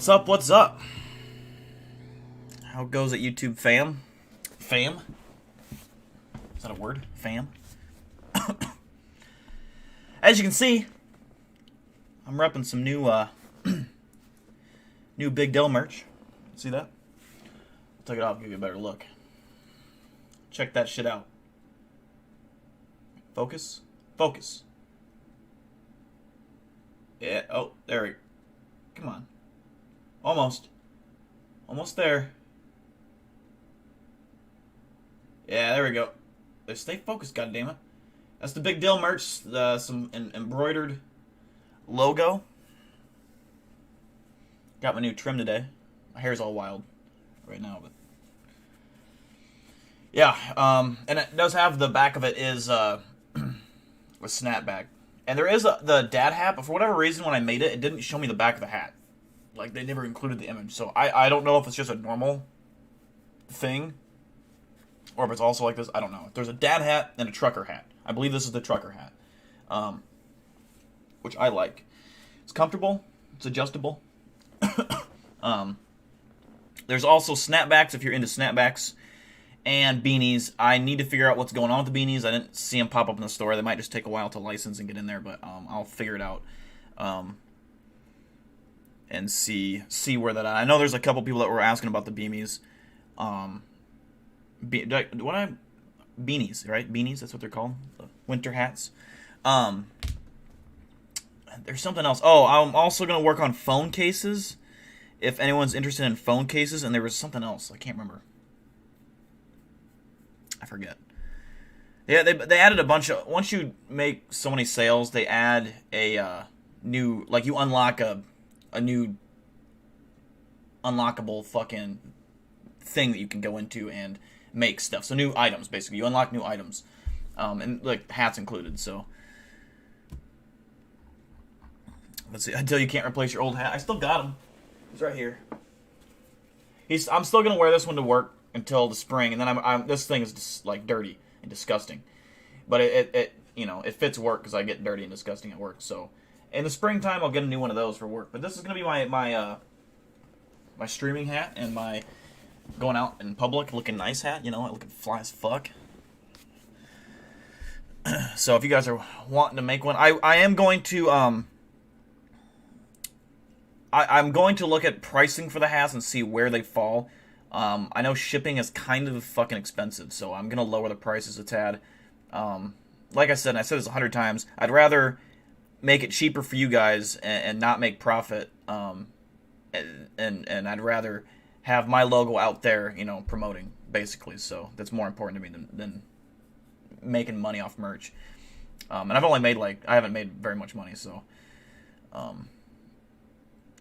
What's up? What's up? How goes it, YouTube fam? Fam? Is that a word? Fam? As you can see, I'm repping some new new Big Dill merch. See that? I'll take it off, give you a better look. Check that shit out. Focus. Focus. Yeah, oh, there we go. Come on. Almost. Almost there. Yeah, there we go. Stay focused, goddammit. That's the Big Dill merch. Some embroidered logo. Got my new trim today. My hair's all wild right now, but yeah. And it does have the back of it is a snapback, and there is the dad hat. But for whatever reason, when I made it, it didn't show me the back of the hat. Like, they never included the image. So I don't know if it's just a normal thing, or if it's also like this. I don't know. There's a dad hat and a trucker hat. I believe this is the trucker hat, which I like. It's comfortable. It's adjustable. There's also snapbacks if you're into snapbacks, and beanies. I need to figure out what's going on with the beanies. I didn't see them pop up in the store. They might just take a while to license and get in there, but I'll figure it out. And see where that at. I know there's a couple people that were asking about the beanies. Beanies, right? Beanies, that's what they're called. The winter hats. There's something else. Oh, I'm also going to work on phone cases. If anyone's interested in phone cases. And there was something else. I can't remember. I forget. Yeah, they added a bunch of... Once you make so many sales, they add a new... Like, you unlock a new unlockable fucking thing that you can go into and make stuff. So new items, basically. You unlock new items. And, like, hats included, so... Let's see. Until you can't replace your old hat. I still got him. He's right here. I'm still going to wear this one to work until the spring, and then this thing is just, like, dirty and disgusting. But it you know, it fits work because I get dirty and disgusting at work, so... In the springtime, I'll get a new one of those for work. But this is going to be my streaming hat and my going out in public looking nice hat. You know, looking fly as fuck. So if you guys are wanting to make one, I am going to I'm going to look at pricing for the hats and see where they fall. I know shipping is kind of fucking expensive, so I'm going to lower the prices a tad. Like I said, and I said this 100 times, I'd rather make it cheaper for you guys and not make profit, and I'd rather have my logo out there, you know, promoting, basically. So that's more important to me than making money off merch. And I've only made, I haven't made very much money, so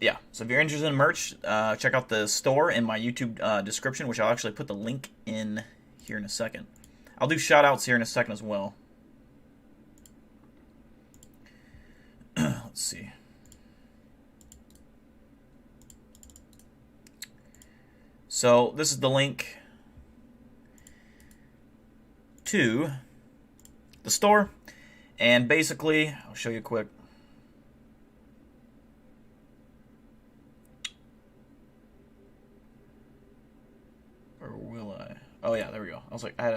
yeah. So if you're interested in merch, check out the store in my YouTube description, which I'll actually put the link in here in a second. I'll do shout outs here in a second as well. Let's see. So this is the link to the store, and basically I'll show you quick. Or will I? Oh yeah, there we go. I was like, I had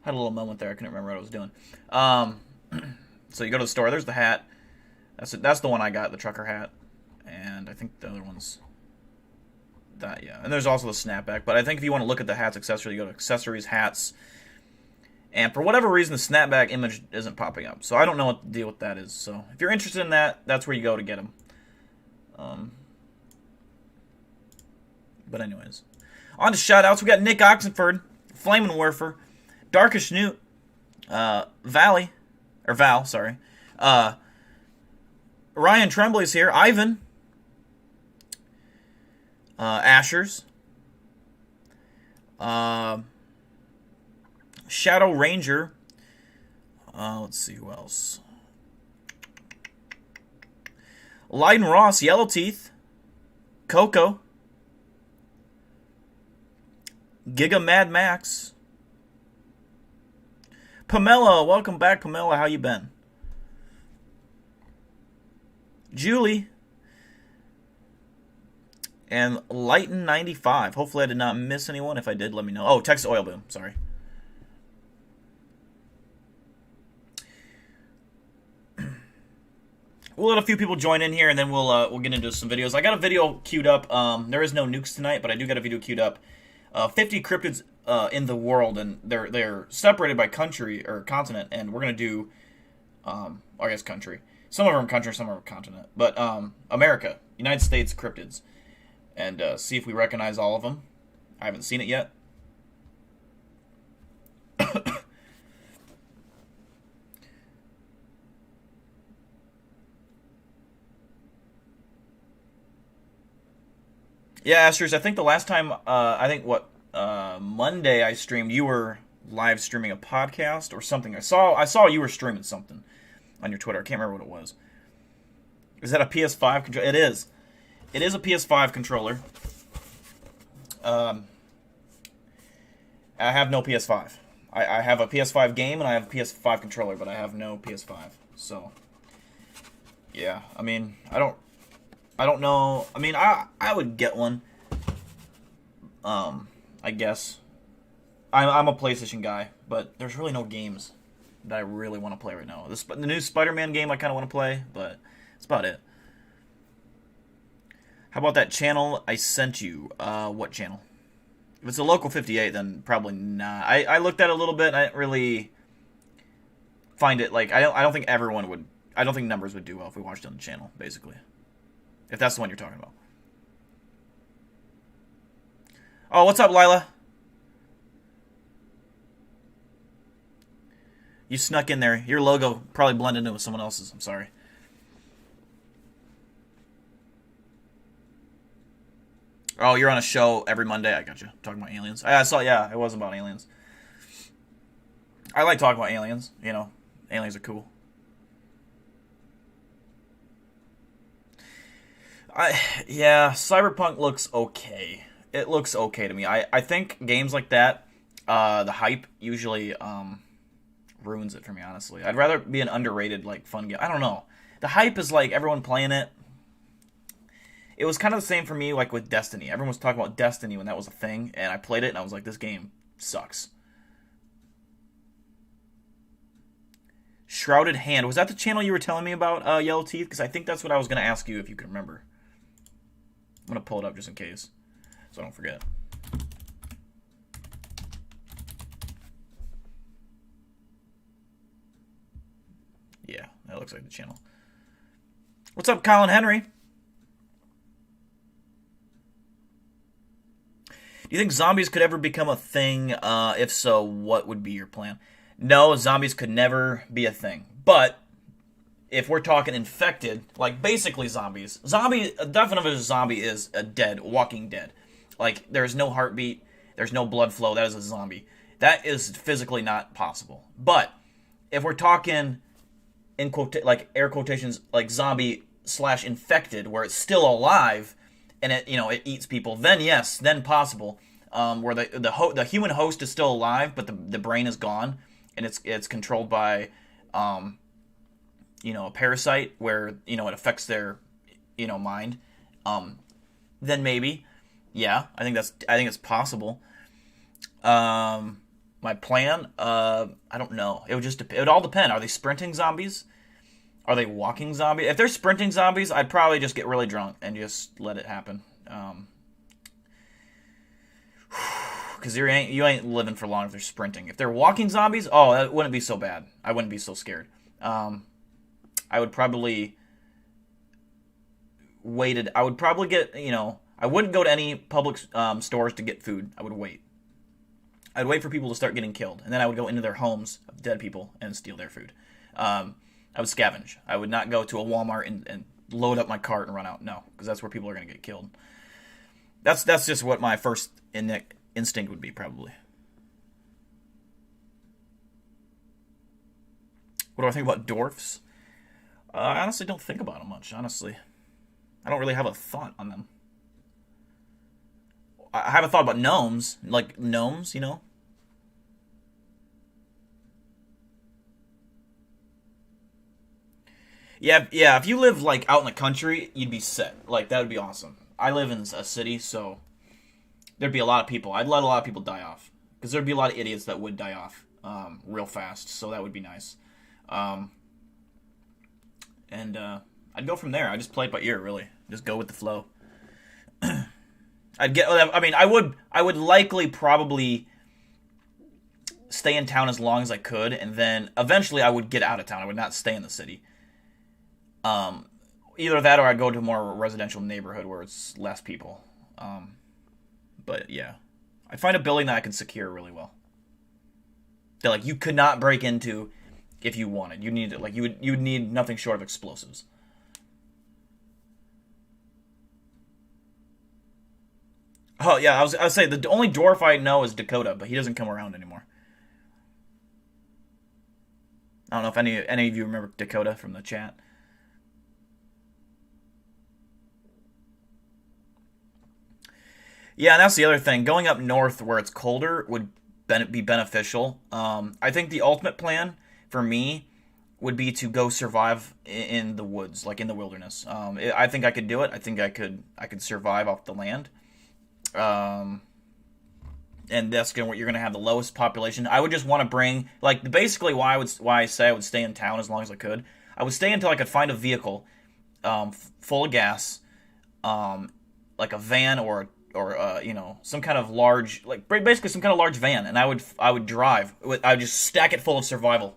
a little moment there. I couldn't remember what I was doing. So you go to the store. There's the hat. That's the one I got, the trucker hat. And I think the other one's that, yeah. And there's also the snapback. But I think if you want to look at the hats accessory, you go to accessories, hats. And for whatever reason, the snapback image isn't popping up. So I don't know what the deal with that is. So if you're interested in that, that's where you go to get them. But anyways. On to shout-outs. We got Nick Oxenford, Flamin' Warfer, Darkish Newt, Val, sorry. Ryan Tremblay's here. Ivan. Ashers. Shadow Ranger. Let's see who else. Lyden Ross, Yellow Teeth. Coco. Giga Mad Max. Pamela, welcome back, Pamela. How you been? Julie, And Lighten95. Hopefully I did not miss anyone. If I did, let me know. Oh, Texas Oil Boom. Sorry. We'll let a few people join in here, and then we'll get into some videos. I got a video queued up. There is no nukes tonight, but I do got a video queued up. 50 cryptids in the world, and they're separated by country or continent, and we're gonna do, I guess country. Some of them are country, some of them are continent. But America, United States cryptids, and see if we recognize all of them. I haven't seen it yet. Yeah, Astros, I think the last time, Monday I streamed, you were live streaming a podcast or something. I saw you were streaming something on your Twitter. I can't remember what it was. Is that a PS5 controller? It is. It is a PS5 controller. I have no PS5. I have a PS5 game and I have a PS5 controller, but I have no PS5. So, yeah. I mean, I don't know. I mean, I would get one. I guess. I'm a PlayStation guy, but there's really no games that I really want to play right now. The new Spider-Man game I kind of want to play, but that's about it. How about that channel I sent you? What channel? If it's a local 58, then probably not. I looked at it a little bit. I didn't really find it like I don't think everyone would. I don't think numbers would do well if we watched it on the channel, basically. If that's the one you're talking about. Oh, what's up, Lila? You snuck in there. Your logo probably blended in with someone else's. I'm sorry. Oh, you're on a show every Monday. I got you. Talking about aliens. I saw, yeah, it was about aliens. I like talking about aliens. You know, aliens are cool. Yeah, Cyberpunk looks okay. It looks okay to me. I think games like that, the hype usually ruins it for me, honestly. I'd rather be an underrated, like, fun game. I don't know. The hype is like everyone playing it. It was kind of the same for me, like, with Destiny. Everyone was talking about Destiny when that was a thing, and I played it, and I was like, this game sucks. Shrouded Hand. Was that the channel you were telling me about, Yellow Teeth? Because I think that's what I was going to ask you if you could remember. I'm going to pull it up just in case, so I don't forget. Yeah, that looks like the channel. What's up, Colin Henry? Do you think zombies could ever become a thing? If so, what would be your plan? No, zombies could never be a thing. But if we're talking infected, like basically zombies, a definition of a zombie is a dead, walking dead. Like there's no heartbeat, there's no blood flow. That is a zombie. That is physically not possible. But if we're talking in like air quotations, like zombie / infected, where it's still alive and it it eats people, then yes, then possible. Where the human host is still alive, but the brain is gone, and it's controlled by a parasite where it affects their mind. Then maybe, yeah, I think it's possible. My plan, I don't know. It would all depend. Are they sprinting zombies? Are they walking zombies? If they're sprinting zombies, I'd probably just get really drunk and just let it happen. Because you ain't living for long if they're sprinting. If they're walking zombies, oh, that wouldn't be so bad. I wouldn't be so scared. I would probably waited. I would probably get, I wouldn't go to any public stores to get food. I would wait. I'd wait for people to start getting killed, and then I would go into their homes of dead people and steal their food. I would scavenge. I would not go to a Walmart and load up my cart and run out. No, because that's where people are going to get killed. That's just what my first instinct would be, probably. What do I think about dwarfs? I honestly don't think about them much, honestly. I don't really have a thought on them. I have a thought about gnomes, like gnomes, Yeah, if you live like out in the country, you'd be set. Like that would be awesome. I live in a city, so there'd be a lot of people. I'd let a lot of people die off. Because there'd be a lot of idiots that would die off real fast, so that would be nice. And I'd go from there. I'd just play it by ear, really. Just go with the flow. I would likely probably stay in town as long as I could, and then eventually I would get out of town. I would not stay in the city. Either that or I'd go to a more residential neighborhood where it's less people. But yeah, I find a building that I can secure really well. That like you could not break into if you wanted. You need like you would need nothing short of explosives. Oh yeah, I was saying the only dwarf I know is Dakota, but he doesn't come around anymore. I don't know if any of you remember Dakota from the chat. Yeah, and that's the other thing. Going up north where it's colder would be beneficial. I think the ultimate plan for me would be to go survive in the woods, like in the wilderness. I think I could do it. I think I could survive off the land. And that's where you're gonna have the lowest population. I would just want to bring like basically why I say I would stay in town as long as I could. I would stay until I could find a vehicle, full of gas, like a van or some kind of large, like basically some kind of large van, and I would drive. I would just stack it full of survival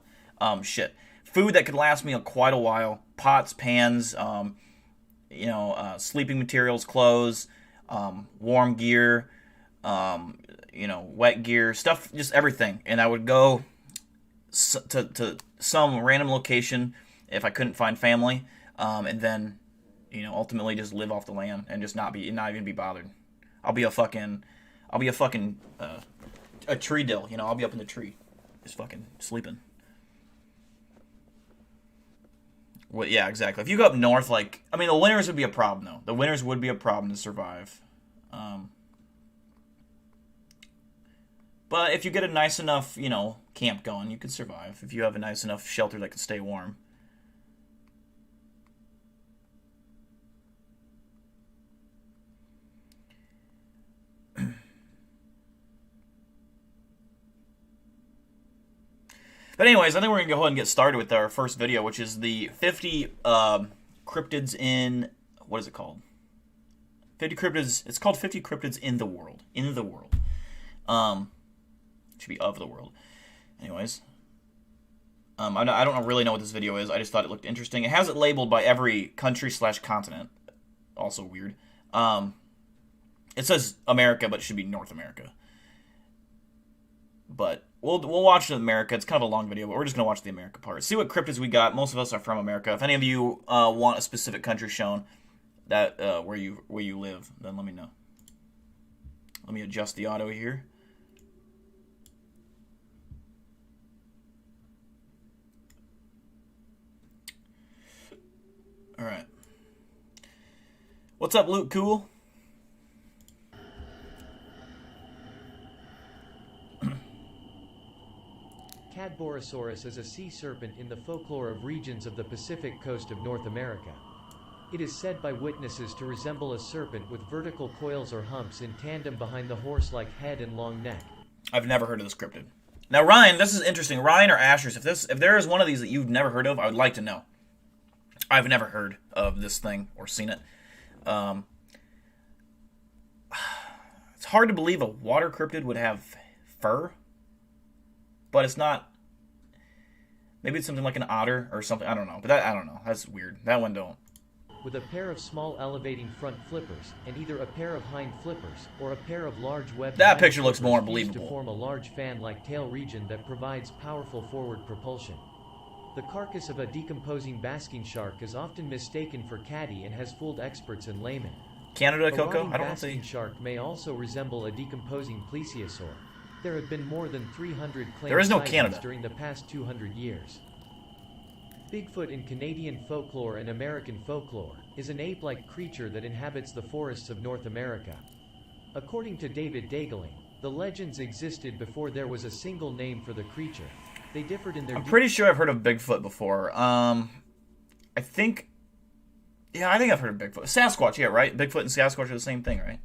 shit, food that could last me quite a while, pots, pans, sleeping materials, clothes, warm gear, wet gear, stuff, just everything. And I would go to some random location if I couldn't find family, and then ultimately just live off the land and just not even be bothered. I'll be a fucking a tree dill, I'll be up in the tree, just fucking sleeping. Well, yeah, exactly. If you go up north, the winters would be a problem, though. The winters would be a problem to survive. But if you get a nice enough, camp going, you could survive. If you have a nice enough shelter that can stay warm. But anyways, I think we're going to go ahead and get started with our first video, which is the 50 cryptids in... What is it called? 50 cryptids... It's called 50 cryptids in the world. In the world. It should be of the world. Anyways. I don't really know what this video is. I just thought it looked interesting. It has it labeled by every country/continent. Also weird. It says America, but it should be North America. But... We'll watch America. It's kind of a long video, but we're just going to watch the America part. See what cryptids we got. Most of us are from America. If any of you want a specific country shown that where you live, then let me know. Let me adjust the auto here. All right. What's up, Luke Cool? Cadborosaurus is a sea serpent in the folklore of regions of the Pacific coast of North America. It is said by witnesses to resemble a serpent with vertical coils or humps in tandem behind the horse-like head and long neck. I've never heard of this cryptid. Now, Ryan, this is interesting. Ryan or Ashers, if there is one of these that you've never heard of, I would like to know. I've never heard of this thing or seen it. It's hard to believe a water cryptid would have fur. But it's not. Maybe it's something like an otter or something. I don't know. But I don't know. That's weird. That one don't. With a pair of small elevating front flippers, and either a pair of hind flippers or a pair of large webbed. That picture looks more believable. To form a large fan-like tail region that provides powerful forward propulsion. The carcass of a decomposing basking shark is often mistaken for caddy and has fooled experts and laymen. Canada, Coco? I don't know. Basking shark may also resemble a decomposing plesiosaur. There have been more than 300 claimed there is no sightings Canada during the past 200 years. Bigfoot in Canadian folklore and American folklore is an ape-like creature that inhabits the forests of North America. According to David Daegling, the legends existed before there was a single name for the creature. They differed in their... I'm pretty sure I've heard of Bigfoot before. I think Yeah, I think I've heard of Bigfoot. Sasquatch, yeah, right? Bigfoot and Sasquatch are the same thing, right?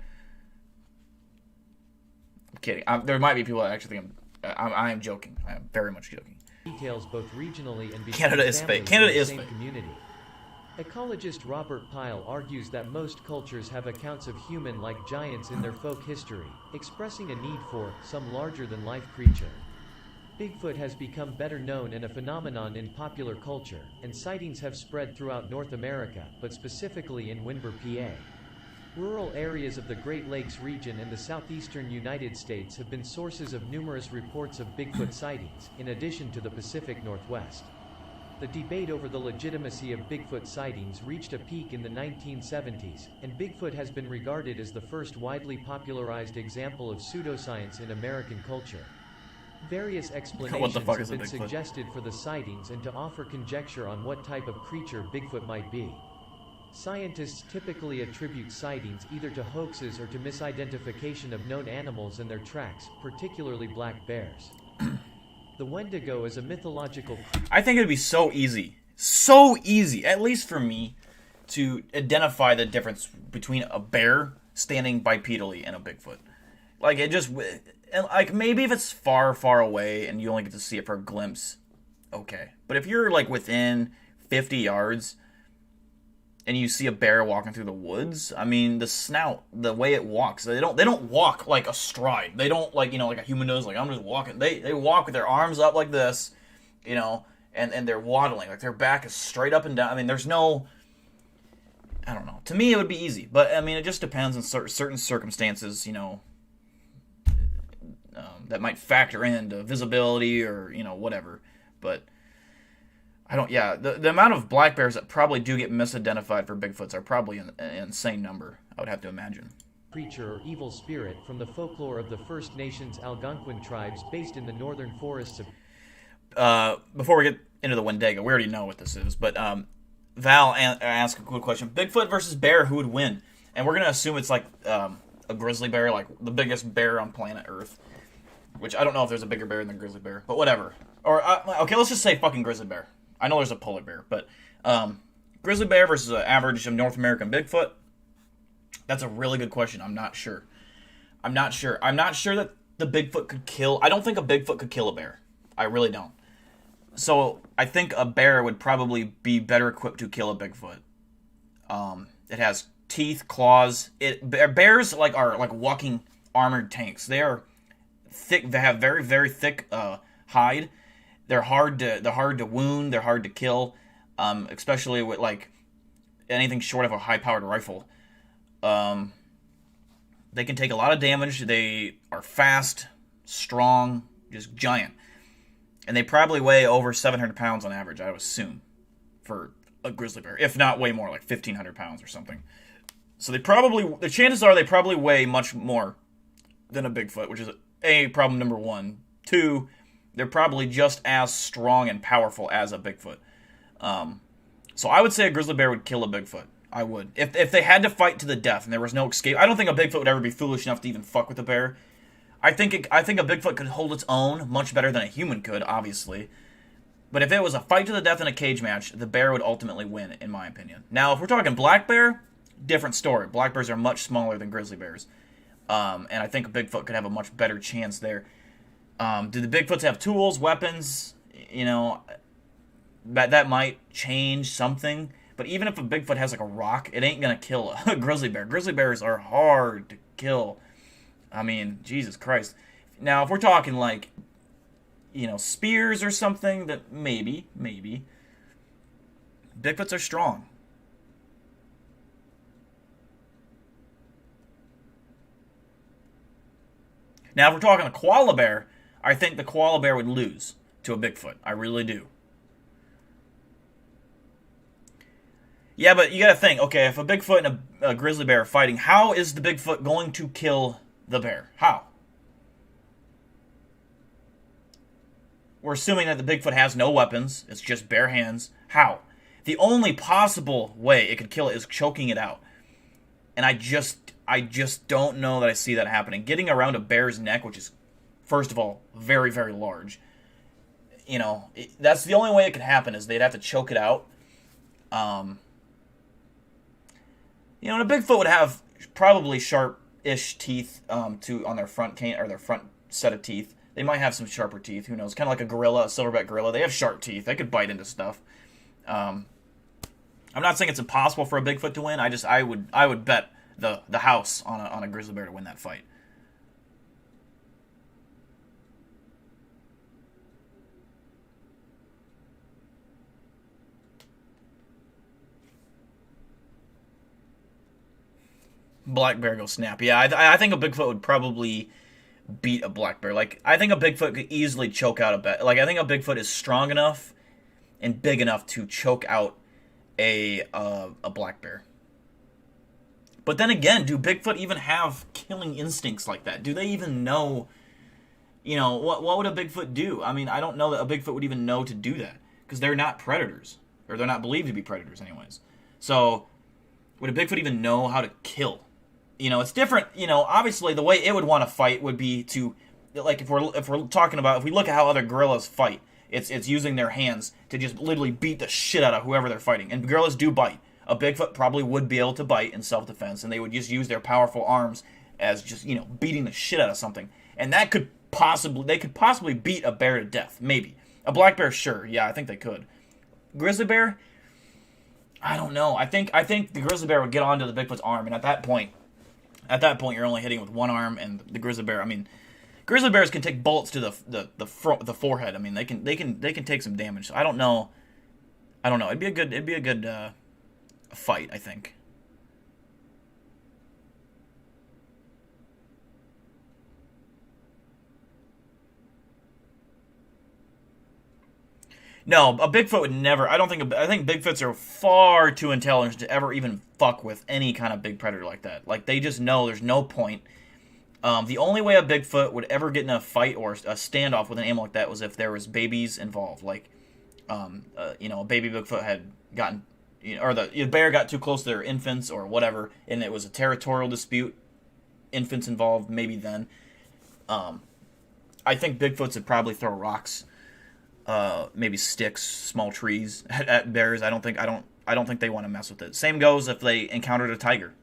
I'm kidding. There might be people that actually think I am joking. I am very much joking. Details both regionally and between Canada is fake. families Canada in the is same fake. community. Ecologist Robert Pyle argues that most cultures have accounts of human-like giants in their folk history, expressing a need for some larger-than-life creature. Bigfoot has become better known and a phenomenon in popular culture, and sightings have spread throughout North America, but specifically in Windber, PA. Rural areas of the Great Lakes region and the southeastern United States have been sources of numerous reports of Bigfoot sightings, in addition to the Pacific Northwest. The debate over the legitimacy of Bigfoot sightings reached a peak in the 1970s, and Bigfoot has been regarded as the first widely popularized example of pseudoscience in American culture. Various explanations have been suggested for the sightings and to offer conjecture on what type of creature Bigfoot might be. Scientists typically attribute sightings either to hoaxes or to misidentification of known animals and their tracks, particularly black bears. The Wendigo is a mythological creature. I think it'd be so easy, at least for me, to identify the difference between a bear standing bipedally and a Bigfoot. Like, it just... Like, maybe if it's far, far away and you only get to see it for a glimpse, okay. But if you're, like, within 50 yards and you see a bear walking through the woods, I mean, the snout, the way it walks, they don't walk like a stride. They don't, like, you know, like a human does, like, I'm just walking. They walk with their arms up like this, you know, and they're waddling. Like, their back is straight up and down. I mean, there's no... I don't know. To me, it would be easy. But, I mean, it just depends on certain circumstances, you know, that might factor into visibility or, you know, whatever. But I don't, yeah, the amount of black bears that probably do get misidentified for Bigfoots are probably an insane number, I would have to imagine. Creature or evil spirit from the folklore of the First Nations Algonquin tribes based in the northern forests of... Before we get into the Wendigo, we already know what this is, but Val asked a good question. Bigfoot versus bear, who would win? And we're going to assume it's like a grizzly bear, like the biggest bear on planet Earth. Which, I don't know if there's a bigger bear than a grizzly bear, but whatever. Or, okay, let's just say fucking grizzly bear. I know there's a polar bear, but grizzly bear versus an average of North American Bigfoot? That's a really good question. I'm not sure. I'm not sure that the Bigfoot could kill... I don't think a Bigfoot could kill a bear. I really don't. So, I think a bear would probably be better equipped to kill a Bigfoot. It has teeth, claws. Bears are like walking armored tanks. They are... thick. They have very, very thick hide. They're hard to wound. They're hard to kill, especially with like anything short of a high-powered rifle. They can take a lot of damage. They are fast, strong, just giant, and they probably weigh over 700 pounds on average. I would assume for a grizzly bear, if not way more, like 1,500 pounds or something. So the chances are they probably weigh much more than a Bigfoot, which is problem number one. Two, they're probably just as strong and powerful as a Bigfoot. So I would say a grizzly bear would kill a Bigfoot. I would. If they had to fight to the death and there was no escape, I don't think a Bigfoot would ever be foolish enough to even fuck with a bear. I think a Bigfoot could hold its own much better than a human could, obviously. But if it was a fight to the death in a cage match, the bear would ultimately win, in my opinion. Now, if we're talking black bear, different story. Black bears are much smaller than grizzly bears. And I think a Bigfoot could have a much better chance there. Do the Bigfoots have tools, weapons? You know, that might change something. But even if a Bigfoot has like a rock, it ain't gonna kill a grizzly bear. Grizzly bears are hard to kill. I mean, Jesus Christ. Now, if we're talking like, you know, spears or something, that maybe. Bigfoots are strong. Now, if we're talking a koala bear, I think the koala bear would lose to a Bigfoot. I really do. Yeah, but you gotta think, okay, if a Bigfoot and a grizzly bear are fighting, how is the Bigfoot going to kill the bear? How? We're assuming that the Bigfoot has no weapons. It's just bare hands. How? The only possible way it could kill it is choking it out. And I just don't know that I see that happening. Getting around a bear's neck, which is, first of all, very, very large. You know, that's the only way it could happen, is they'd have to choke it out. You know, and a Bigfoot would have probably sharp-ish teeth on their front cane or their front set of teeth. They might have some sharper teeth. Who knows? Kind of like a gorilla, a silverback gorilla. They have sharp teeth. They could bite into stuff. I'm not saying it's impossible for a Bigfoot to win. I would bet the house on a grizzly bear to win that fight. Black bear go snap. Yeah, I think a Bigfoot would probably beat a black bear. Like, I think a Bigfoot could easily choke out a bear. Like, I think a Bigfoot is strong enough and big enough to choke out a black bear. But then again, do Bigfoot even have killing instincts like that? Do they even know, you know, what would a Bigfoot do? I mean, I don't know that a Bigfoot would even know to do that, because they're not predators. Or they're not believed to be predators anyways. So, would a Bigfoot even know how to kill? You know, it's different. You know, obviously the way it would want to fight would be to, like, if we're talking about, if we look at how other gorillas fight, it's using their hands to just literally beat the shit out of whoever they're fighting. And gorillas do bite. A Bigfoot probably would be able to bite in self-defense, and they would just use their powerful arms as just, you know, beating the shit out of something. And they could possibly beat a bear to death, maybe. A black bear, sure, yeah, I think they could. Grizzly bear, I don't know. I think the grizzly bear would get onto the Bigfoot's arm, and at that point, you're only hitting with one arm, and the grizzly bear. I mean, grizzly bears can take bullets to the forehead. I mean, they can take some damage. So I don't know. It'd be a good fight, I think. No, a Bigfoot would never. I think Bigfoots are far too intelligent to ever even fuck with any kind of big predator like that. Like, they just know there's no point. The only way a Bigfoot would ever get in a fight or a standoff with an animal like that was if there was babies involved. Like, you know, a baby Bigfoot had gotten, you know, or the bear got too close to their infants or whatever, and it was a territorial dispute. Infants involved, maybe then. I think Bigfoots would probably throw rocks. Maybe sticks, small trees at bears. I don't think they want to mess with it. Same goes if they encountered a tiger.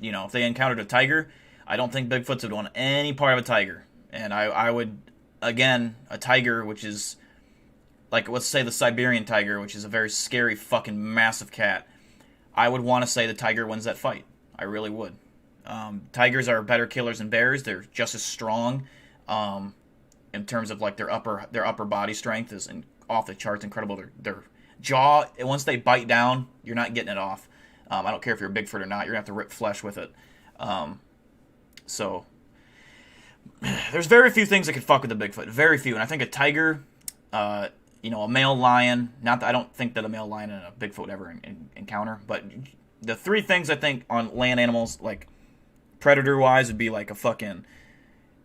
You know, if they encountered a tiger, I don't think Bigfoots would want any part of a tiger. And I would, again, a tiger, which is, like, let's say the Siberian tiger, which is a very scary fucking massive cat, I would want to say the tiger wins that fight. I really would. Tigers are better killers than bears. They're just as strong. In terms of, like, their upper body strength is off the charts, incredible. Their jaw, once they bite down, you're not getting it off. I don't care if you're a Bigfoot or not. You're gonna have to rip flesh with it. So there's very few things that could fuck with a Bigfoot. Very few. And I think a tiger, you know, a male lion. Not that I don't think that a male lion and a Bigfoot would ever encounter, but the three things I think on land animals, like predator wise, would be like a fucking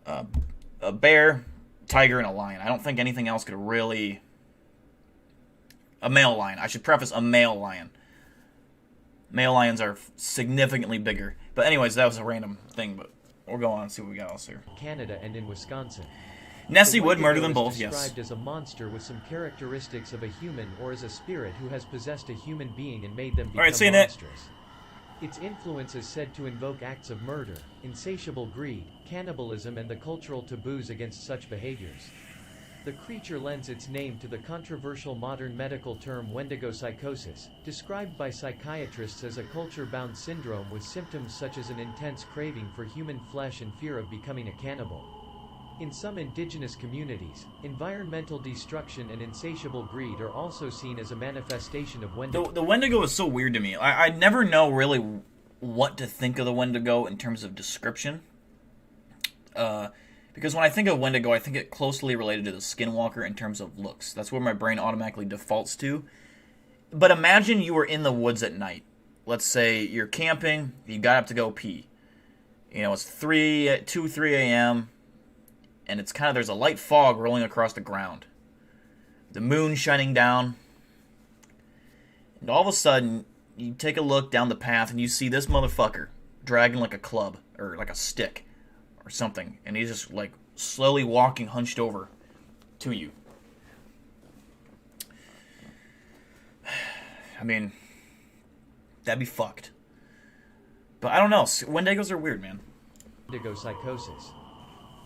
a bear, tiger, and a lion. I don't think anything else could really. A male lion. I should preface a male lion. Male lions are significantly bigger. But anyways, that was a random thing, but we'll go on and see what we got else here. Canada and in Wisconsin. Nessie would murder them both, yes. Described as a monster with some characteristics of a human or as a spirit who has possessed a human being and made them become monstrous. Its influence is said to invoke acts of murder, insatiable greed, cannibalism, and the cultural taboos against such behaviors. The creature lends its name to the controversial modern medical term Wendigo psychosis, described by psychiatrists as a culture-bound syndrome with symptoms such as an intense craving for human flesh and fear of becoming a cannibal. In some indigenous communities, environmental destruction and insatiable greed are also seen as a manifestation of Wendigo. The Wendigo is so weird to me. I never know really what to think of the Wendigo in terms of description. Because when I think of Wendigo, I think it closely related to the Skinwalker in terms of looks. That's where my brain automatically defaults to. But imagine you were in the woods at night. Let's say you're camping, you got up to go pee. You know, it's 3 a.m., and it's kind of, there's a light fog rolling across the ground. The moon shining down. And all of a sudden, you take a look down the path, and you see this motherfucker dragging like a club, or like a stick, or something. And he's just, like, slowly walking hunched over to you. I mean, that'd be fucked. But I don't know. Wendigos are weird, man. Wendigo psychosis.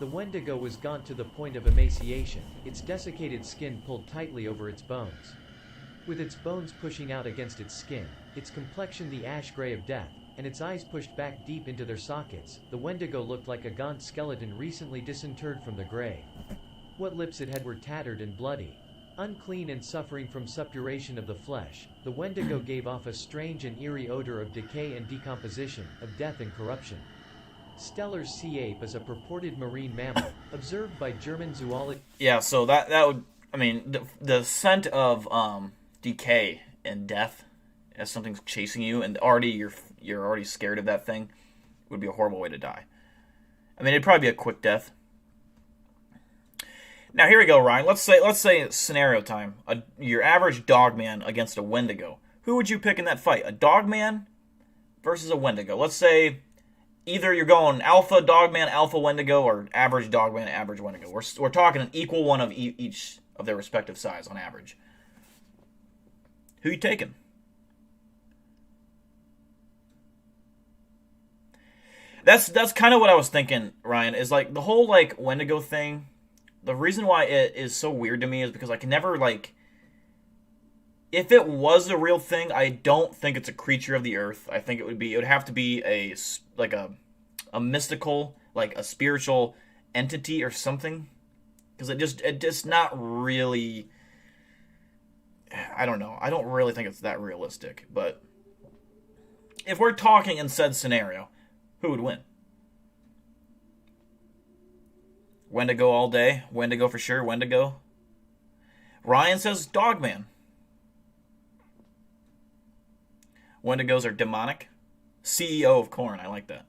The Wendigo was gaunt to the point of emaciation, its desiccated skin pulled tightly over its bones. With its bones pushing out against its skin, its complexion the ash gray of death, and its eyes pushed back deep into their sockets, the Wendigo looked like a gaunt skeleton recently disinterred from the grave. What lips it had were tattered and bloody. Unclean and suffering from suppuration of the flesh, the Wendigo gave off a strange and eerie odor of decay and decomposition, of death and corruption. Steller's sea ape is a purported marine mammal, observed by German zoologists. Yeah, so that would, I mean, the scent of decay and death as something's chasing you, and already you're already scared of that thing, would be a horrible way to die. I mean, it'd probably be a quick death. Now here we go, Ryan. Let's say scenario time. Your average dogman against a Wendigo. Who would you pick in that fight? A dogman versus a Wendigo. Let's say either you're going alpha dogman, alpha Wendigo, or average dogman, average Wendigo. We're talking an equal one of each of their respective size on average. Who you taking? That's kind of what I was thinking, Ryan. Is like the whole like Wendigo thing. The reason why it is so weird to me is because I can never, like... If it was a real thing, I don't think it's a creature of the earth. I think it would have to be a mystical, like a spiritual entity or something. Because it just not really... I don't know. I don't really think it's that realistic. But if we're talking in said scenario, who would win? Wendigo all day. Wendigo for sure. Wendigo. Ryan says Dogman. Wendigos are demonic. CEO of Corn. I like that.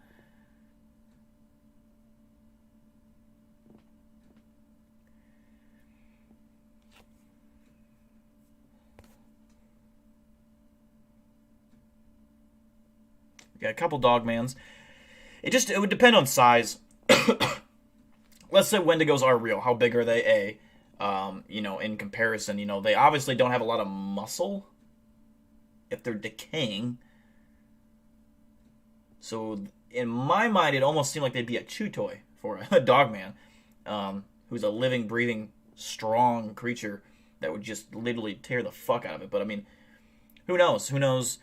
We got a couple Dogmans. It would depend on size. Let's say Wendigos are real. How big are they? In comparison, they obviously don't have a lot of muscle if they're decaying. So in my mind, it almost seemed like they'd be a chew toy for a dogman, who's a living, breathing, strong creature that would just literally tear the fuck out of it. But I mean, who knows? Who knows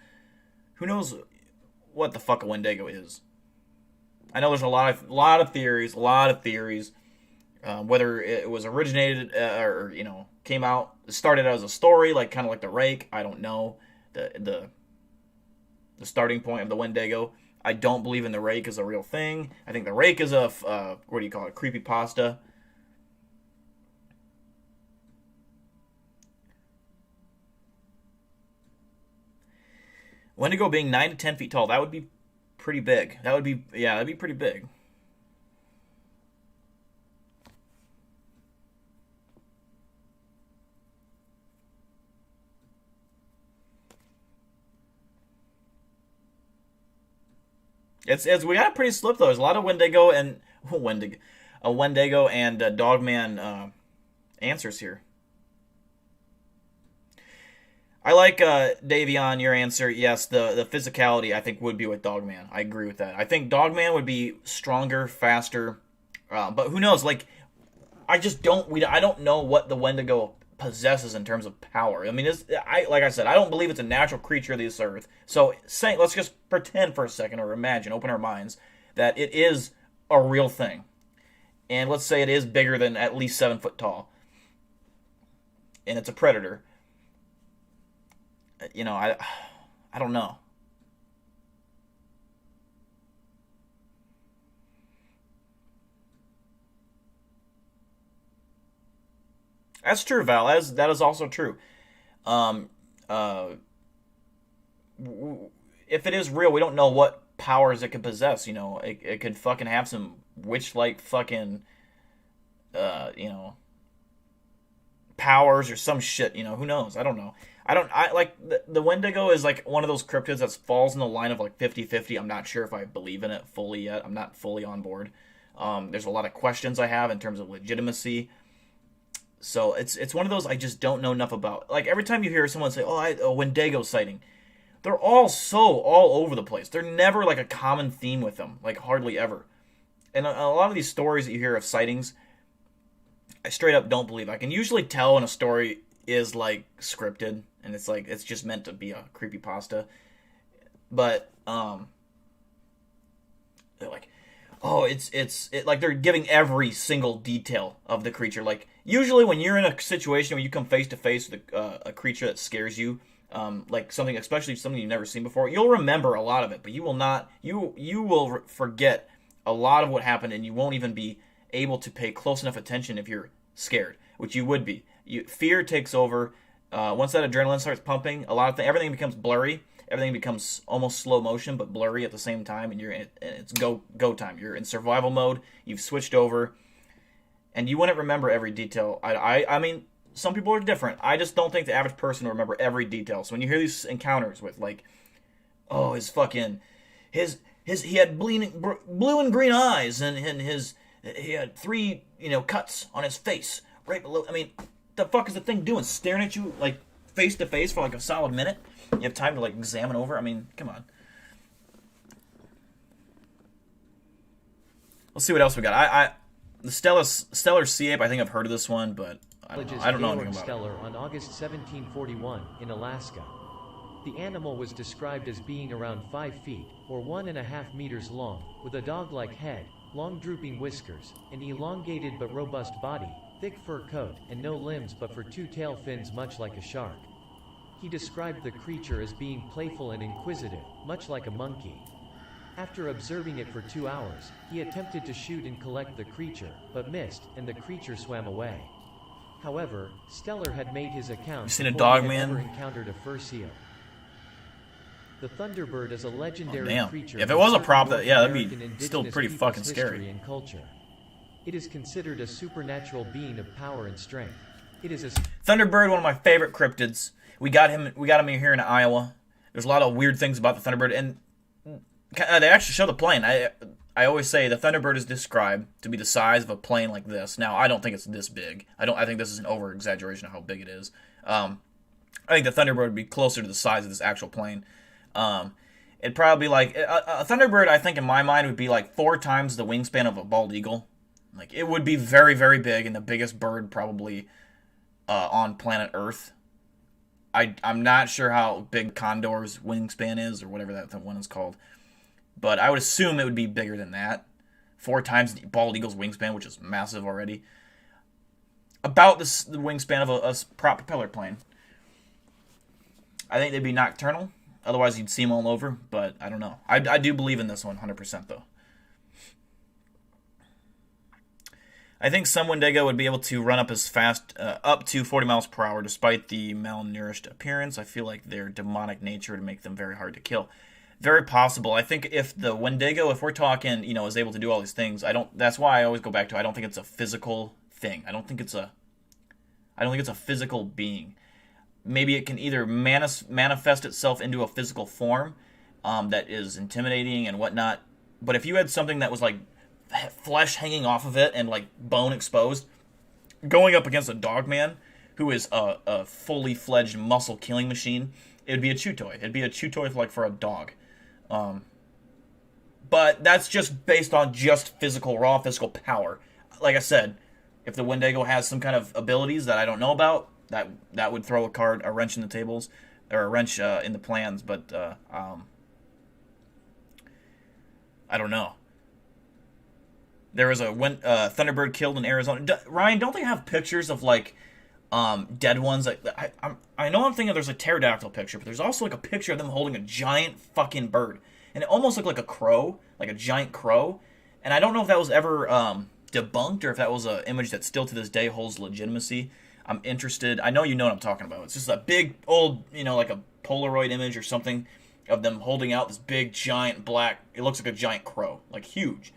what the fuck a Wendigo is? I know there's a lot of theories, whether it was originated or came out, started out as a story, like kind of like the Rake. I don't know the starting point of the Wendigo. I don't believe in the Rake as a real thing. I think the Rake is a what do you call it? Creepypasta. Wendigo being 9 to 10 feet tall, that would be pretty big. That'd be pretty big. It's we got a pretty slip though. There's a lot of Wendigo and Dogman answers here. I like Davion, your answer. Yes, the physicality I think would be with Dogman. I agree with that. I think Dogman would be stronger, faster, but who knows? Like, I don't know what the Wendigo possesses in terms of power. I mean, like I said, I don't believe it's a natural creature of this earth. So, let's just pretend for a second, or imagine, open our minds, that it is a real thing, and let's say it is bigger than at least 7 foot tall, and it's a predator. I don't know. That's true, Val. That is also true. If it is real, we don't know what powers it could possess. It could fucking have some witch-like fucking, powers or some shit. Who knows? I don't know. I like the Wendigo is like one of those cryptids that falls in the line of like 50-50. I'm not sure if I believe in it fully yet. I'm not fully on board. There's a lot of questions I have in terms of legitimacy. So it's one of those I just don't know enough about. Like every time you hear someone say, "Oh, a Wendigo sighting," they're all so all over the place. They're never like a common theme with them, like hardly ever. And a lot of these stories that you hear of sightings, I straight up don't believe. I can usually tell when a story is like scripted and it's like it's just meant to be a creepypasta. But they're like, oh, it's like they're giving every single detail of the creature. Like usually when you're in a situation where you come face to face with a creature that scares you, like something, especially something you've never seen before, you'll remember a lot of it, but you will not. You will forget a lot of what happened, and you won't even be able to pay close enough attention if you're scared, which you would be. Fear takes over. Once that adrenaline starts pumping, everything becomes blurry. Everything becomes almost slow motion, but blurry at the same time, and it's go time. You're in survival mode. You've switched over, and you wouldn't remember every detail. I mean, some people are different. I just don't think the average person will remember every detail. So when you hear these encounters with like, oh, he had blue and green eyes, and he had 3 cuts on his face right below. I mean, the fuck is the thing doing? Staring at you like face to face for like a solid minute? You have time to like examine over? I mean, come on. Let's see what else we got. The Stellar Sea Ape, I think I've heard of this one, but I don't know anything about Stellar on August 1741 in Alaska. The animal was described as being around 5 feet, or 1.5 meters long, with a dog-like head, long drooping whiskers, an elongated but robust body, thick fur coat, and no limbs but for 2 tail fins much like a shark. He described the creature as being playful and inquisitive, much like a monkey. After observing it for 2 hours, he attempted to shoot and collect the creature, but missed, and the creature swam away. However, Stellar had made his account seen a before dog he had man? ever encountered a fur seal. The Thunderbird is a legendary creature. If it was a prop, that'd be American still pretty people's fucking history scary. and culture. It is considered a supernatural being of power and strength. It is a Thunderbird, one of my favorite cryptids. We got him here in Iowa. There's a lot of weird things about the Thunderbird, and they actually show the plane. I always say the Thunderbird is described to be the size of a plane like this. Now, I don't think it's this big. I think this is an over-exaggeration of how big it is. I think the Thunderbird would be closer to the size of this actual plane. It'd probably be like a Thunderbird. I think in my mind would be like 4 times the wingspan of a bald eagle. Like it would be very, very big, and the biggest bird probably on planet Earth. I'm not sure how big Condor's wingspan is, or whatever that one is called, but I would assume it would be bigger than that. 4 times the bald eagle's wingspan, which is massive already. About the wingspan of a prop propeller plane. I think they'd be nocturnal. Otherwise, you'd see them all over, but I don't know. I do believe in this one 100%, though. I think some Wendigo would be able to run up as fast, up to 40 miles per hour, despite the malnourished appearance. I feel like their demonic nature would make them very hard to kill. Very possible. I think if the Wendigo, if we're talking, is able to do all these things, that's why I always go back to, I don't think it's a physical thing. I don't think it's a physical being. Maybe it can either manifest itself into a physical form that is intimidating and whatnot. But if you had something that was like flesh hanging off of it and like bone exposed, going up against a dog man who is a fully fledged muscle killing machine, it would be a chew toy. It'd be a chew toy for a dog. But that's just based on just raw physical power. Like I said, if the Wendigo has some kind of abilities that I don't know about, that would throw a wrench in the tables, or a wrench in the plans. But I don't know. There was a Thunderbird killed in Arizona. Ryan, don't they have pictures of like dead ones? I know I'm thinking there's a pterodactyl picture, but there's also like a picture of them holding a giant fucking bird, and it almost looked like a crow, like a giant crow. And I don't know if that was ever debunked or if that was an image that still to this day holds legitimacy. I'm interested. I know you know what I'm talking about. It's just a big old, like a Polaroid image or something of them holding out this big giant black. It looks like a giant crow, like huge.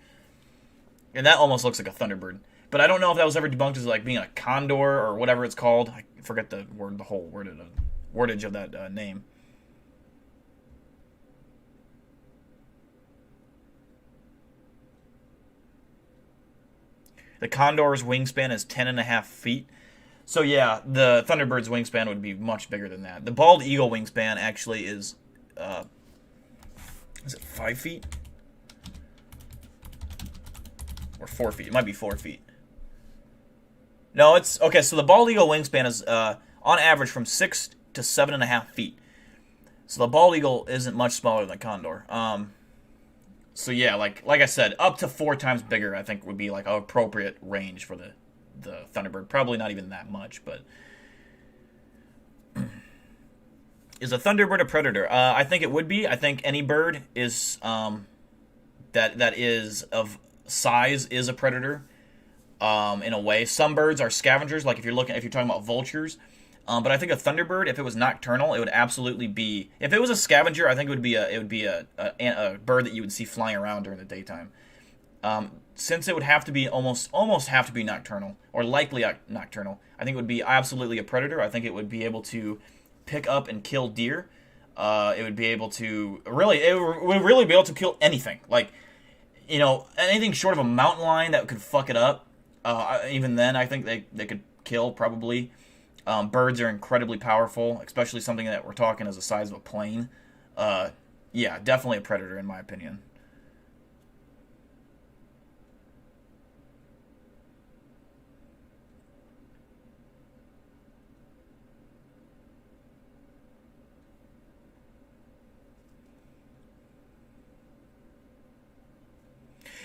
And that almost looks like a Thunderbird. But I don't know if that was ever debunked as like being a condor or whatever it's called. I forget the whole wordage of that name. The condor's wingspan is 10.5 feet. So yeah, the Thunderbird's wingspan would be much bigger than that. The bald eagle wingspan actually is is it 5 feet? Or 4 feet? It might be 4 feet. No, it's okay. So the bald eagle wingspan is on average from 6 to 7.5 feet. So the bald eagle isn't much smaller than condor. So yeah, like I said, up to 4 times bigger, I think would be like an appropriate range for the Thunderbird. Probably not even that much, but is a Thunderbird a predator? I think it would be. I think any bird is that is of size is a predator. In a way, some birds are scavengers. Like if you're talking about vultures. But I think a Thunderbird, if it was nocturnal, it would absolutely be. If it was a scavenger, I think it would be a bird that you would see flying around during the daytime. Since it would have to be almost have to be nocturnal or likely nocturnal, I think it would be absolutely a predator. I think it would be able to pick up and kill deer. It would be able to it would really be able to kill anything. Like, anything short of a mountain lion that could fuck it up. Even then, I think they could kill probably. Birds are incredibly powerful, especially something that we're talking as the size of a plane. Yeah, definitely a predator in my opinion.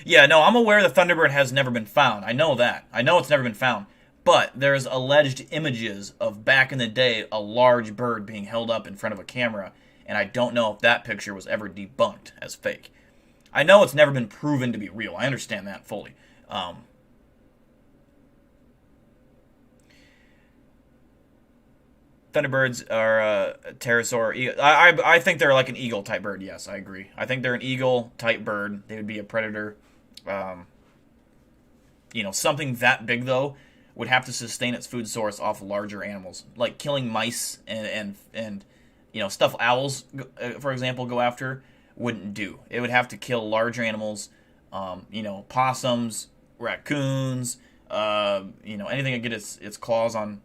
Yeah, no, I'm aware the Thunderbird has never been found. I know that. I know it's never been found. But there's alleged images of back in the day a large bird being held up in front of a camera, and I don't know if that picture was ever debunked as fake. I know it's never been proven to be real. I understand that fully. Thunderbirds are a pterosaur. I think they're like an eagle type bird. Yes, I agree. I think they're an eagle type bird. They would be a predator. Something that big though would have to sustain its food source off larger animals, like killing mice and stuff owls, for example, go after wouldn't do. It would have to kill larger animals, possums, raccoons, anything that get its claws on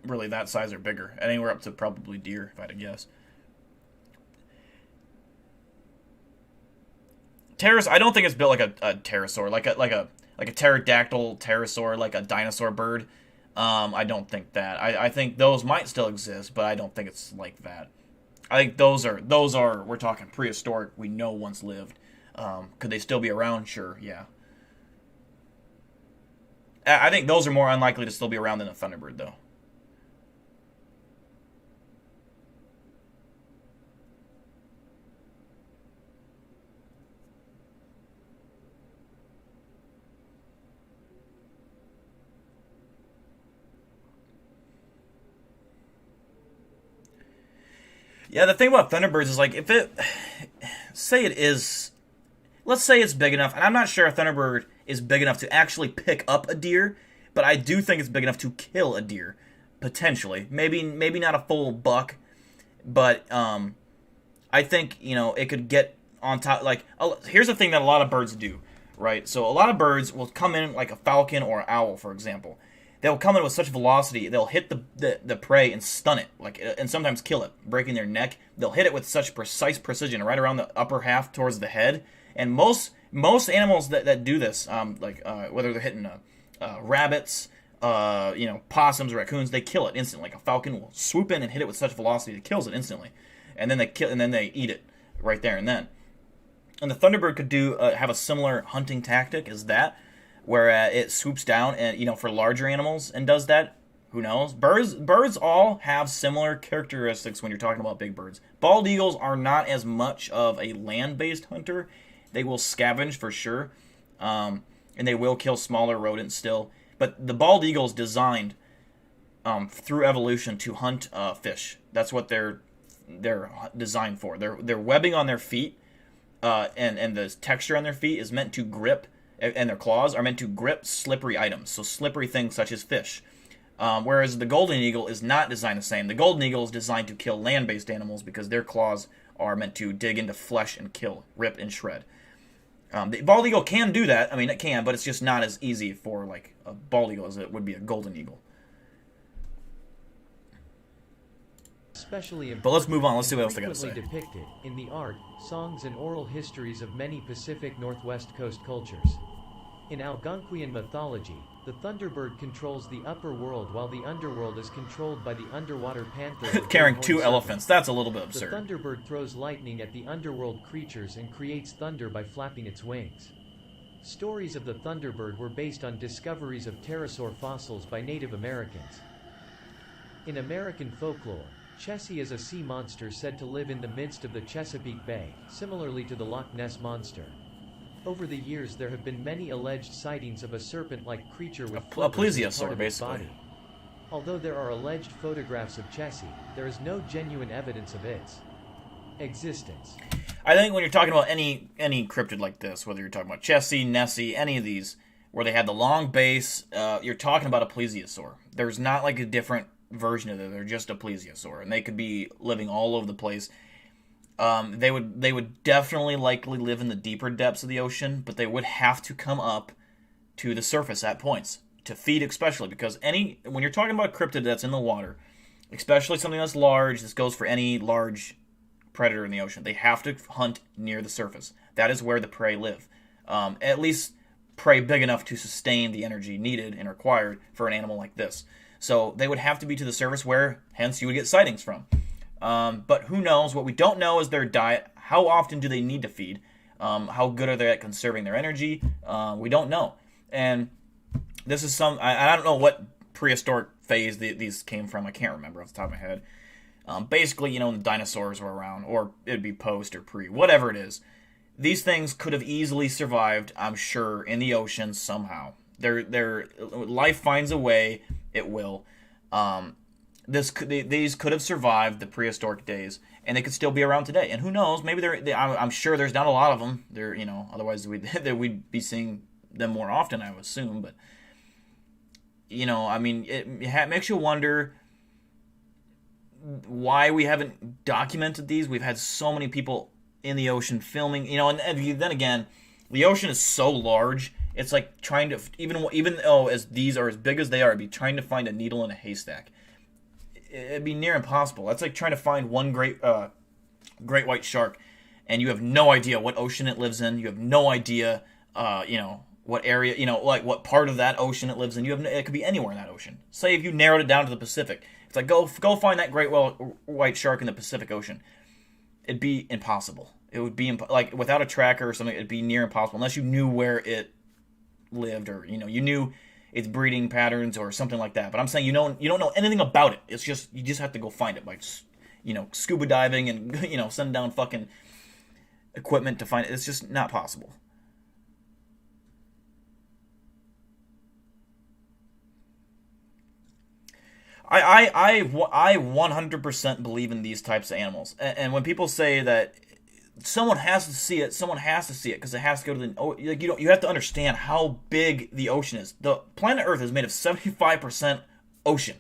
really that size or bigger, anywhere up to probably deer, if I had to guess. I don't think it's built like a pterosaur, like a pterodactyl pterosaur, like a dinosaur bird. I don't think that. I think those might still exist, but I don't think it's like that. I think those are we're talking prehistoric. We know once lived. Could they still be around? Sure, yeah. I think those are more unlikely to still be around than a Thunderbird, though. Yeah, the thing about Thunderbirds is like if it say it is, let's say it's big enough, and I'm not sure a Thunderbird is big enough to actually pick up a deer, but I do think it's big enough to kill a deer, potentially. Maybe not a full buck, but I think it could get on top. Like here's the thing that a lot of birds do, right? So a lot of birds will come in like a falcon or an owl, for example. They'll come in with such velocity, they'll hit the prey and stun it, and sometimes kill it, breaking their neck. They'll hit it with such precise precision, right around the upper half towards the head. And most animals that do this, whether they're hitting rabbits, possums, raccoons, they kill it instantly. Like a falcon will swoop in and hit it with such velocity that kills it instantly, and then they eat it right there and then. And the Thunderbird could have a similar hunting tactic as that, where it swoops down and for larger animals and does that. Who knows? Birds all have similar characteristics when you're talking about big birds. Bald eagles are not as much of a land-based hunter. They will scavenge for sure, and they will kill smaller rodents still. But the bald eagle is designed through evolution to hunt fish. That's what they're designed for. Their webbing on their feet and the texture on their feet is meant to grip, and their claws are meant to grip slippery items, so slippery things such as fish. Whereas the golden eagle is not designed the same. The golden eagle is designed to kill land-based animals because their claws are meant to dig into flesh and kill, rip and shred. The bald eagle can do that. I mean, it can, but it's just not as easy for like a bald eagle as it would be a golden eagle. especially important. But let's move on. Let's see what else they got to Frequently say. depicted in the art, songs, and oral histories of many Pacific Northwest coast cultures. In Algonquian mythology, the Thunderbird controls the upper world while the underworld is controlled by the underwater panther. Carrying 2 elephants. That's a little bit absurd. The Thunderbird throws lightning at the underworld creatures and creates thunder by flapping its wings. Stories of the Thunderbird were based on discoveries of pterosaur fossils by Native Americans. In American folklore, Chessie is a sea monster said to live in the midst of the Chesapeake Bay, similarly to the Loch Ness Monster. Over the years there have been many alleged sightings of a serpent-like creature with a plesiosaur, part of its basically. body. Although there are alleged photographs of Chessie, there is no genuine evidence of its existence. I think when you're talking about any cryptid like this, whether you're talking about Chessie, Nessie, any of these, where they had the long base, you're talking about a plesiosaur. There's not like a different version of it. They're just a plesiosaur, and they could be living all over the place. They would definitely likely live in the deeper depths of the ocean, but they would have to come up to the surface at points to feed, especially because when you're talking about a cryptid that's in the water, especially something that's large, this goes for any large predator in the ocean, they have to hunt near the surface. That is where the prey live. At least prey big enough to sustain the energy needed and required for an animal like this. So they would have to be to the surface where, hence, you would get sightings from. But who knows? What we don't know is their diet. How often do they need to feed? How good are they at conserving their energy? We don't know. And this is I don't know what prehistoric phase these came from. I can't remember off the top of my head. Basically, the dinosaurs were around, or it'd be post or pre, whatever it is. These things could have easily survived, I'm sure, in the ocean somehow. Their life finds a way. It will. These could have survived the prehistoric days, and they could still be around today. And who knows? Maybe I'm sure there's not a lot of them. Otherwise we'd be seeing them more often, I would assume. But it makes you wonder why we haven't documented these. We've had so many people in the ocean filming, and then again, the ocean is so large. It's like trying to even though as these are as big as they are, it'd be trying to find a needle in a haystack. It'd be near impossible. That's like trying to find one great white shark, and you have no idea what ocean it lives in. You have no idea, what area, like what part of that ocean it lives in. It could be anywhere in that ocean. Say if you narrowed it down to the Pacific, it's like go find that great white shark in the Pacific Ocean. It'd be impossible. It would be like without a tracker or something. It'd be near impossible unless you knew where it lived, or you knew its breeding patterns or something like that. But I'm saying you don't know anything about it. It's just you just have to go find it by scuba diving and sending down fucking equipment to find it. It's just not possible. I 100% believe in these types of animals. And when people say that someone has to see it because it has to go to the you have to understand how big the ocean is. The planet Earth is made of 75% ocean.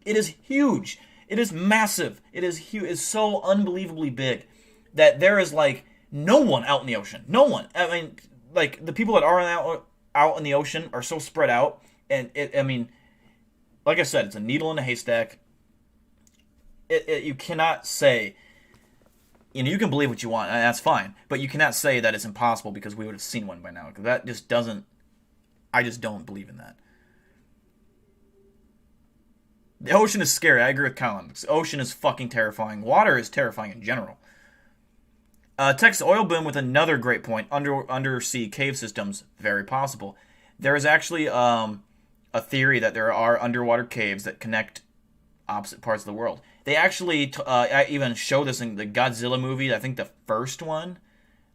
It is huge. It is massive. It is huge. It's so unbelievably big that there is like no one out in the ocean. No one. I mean, like the people that are out in the ocean are so spread out, and like I said, it's a needle in a haystack. You cannot say. You can believe what you want, and that's fine. But you cannot say that it's impossible because we would have seen one by now. Because that just doesn't... I just don't believe in that. The ocean is scary. I agree with Colin. The ocean is fucking terrifying. Water is terrifying in general. Texas oil boom with another great point. Undersea cave systems, very possible. There is actually a theory that there are underwater caves that connect opposite parts of the world. They actually even show this in the Godzilla movie. I think the first one,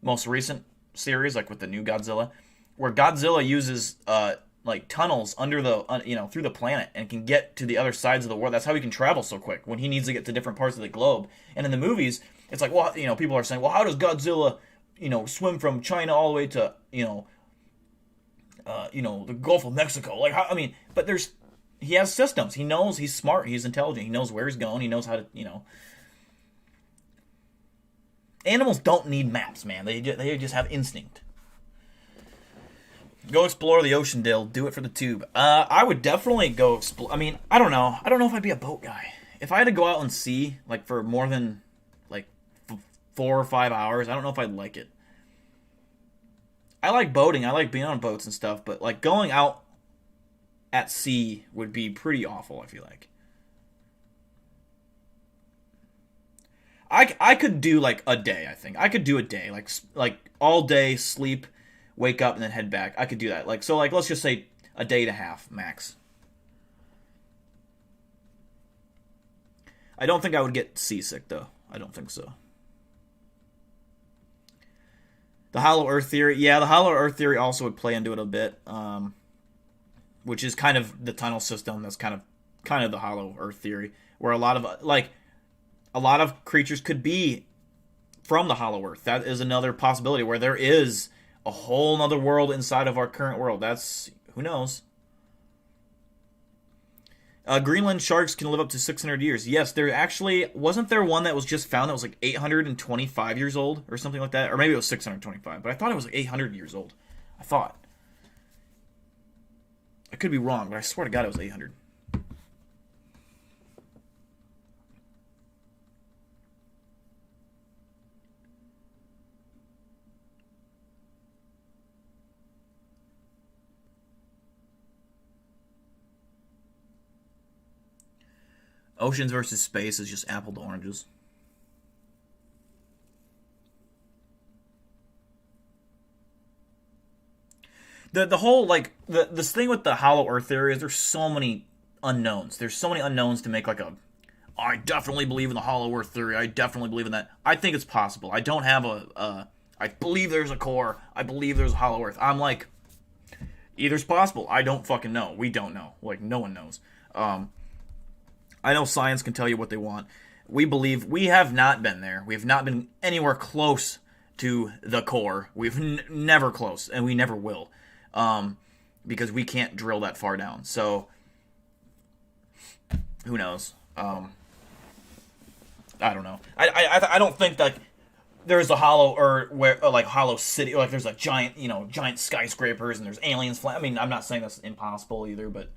most recent series, like with the new Godzilla, where Godzilla uses like tunnels under the through the planet and can get to the other sides of the world. That's how he can travel so quick when he needs to get to different parts of the globe. And in the movies, it's like, well, people are saying, well, how does Godzilla, swim from China all the way to the Gulf of Mexico? Like, but he has systems. He knows. He's smart. He's intelligent. He knows where he's going. He knows how to, Animals don't need maps, man. They just have instinct. Go explore the ocean, Dill. Do it for the tube. I would definitely go explore. I don't know. I don't know if I'd be a boat guy. if I had to go out and see, like, for more than, like, 4 or 5 hours, I don't know if I'd like it. I like boating. I like being on boats and stuff, but, like, going out at sea would be pretty awful, I feel like. I could do, like, a day, I think. I could do a day. Like all day, sleep, wake up, and then head back. I could do that. Like, so, like, let's just say a day and a half, max. I don't think I would get seasick, though. I don't think so. The Hollow Earth theory. Yeah, the Hollow Earth theory also would play into it a bit. Which is kind of the tunnel system. That's kind of the Hollow Earth theory. Where a lot of creatures could be from the Hollow Earth. That is another possibility where there is a whole other world inside of our current world. That's, who knows? Greenland sharks can live up to 600 years. Yes, there actually, wasn't there one that was just found that was like 825 years old or something like that? Or maybe it was 625, but I thought it was like 800 years old. I thought. I could be wrong, but I swear to God it was 800. Oceans versus space is just apple to oranges. The whole, like, this thing with the Hollow Earth theory is there's so many unknowns. There's so many unknowns to make, like, I definitely believe in the Hollow Earth theory. I definitely believe in that. I think it's possible. I don't have I believe there's a core. I believe there's a Hollow Earth. I'm like, either's possible. I don't fucking know. We don't know. Like, no one knows. I know science can tell you what they want. We have not been there. We have not been anywhere close to the core. We've never close, and we never will. Because we can't drill that far down. So, who knows? I don't know. I don't think that there's a hollow, or where, like, hollow city, like there's a giant, giant skyscrapers and there's aliens flying. I mean, I'm not saying that's impossible either, but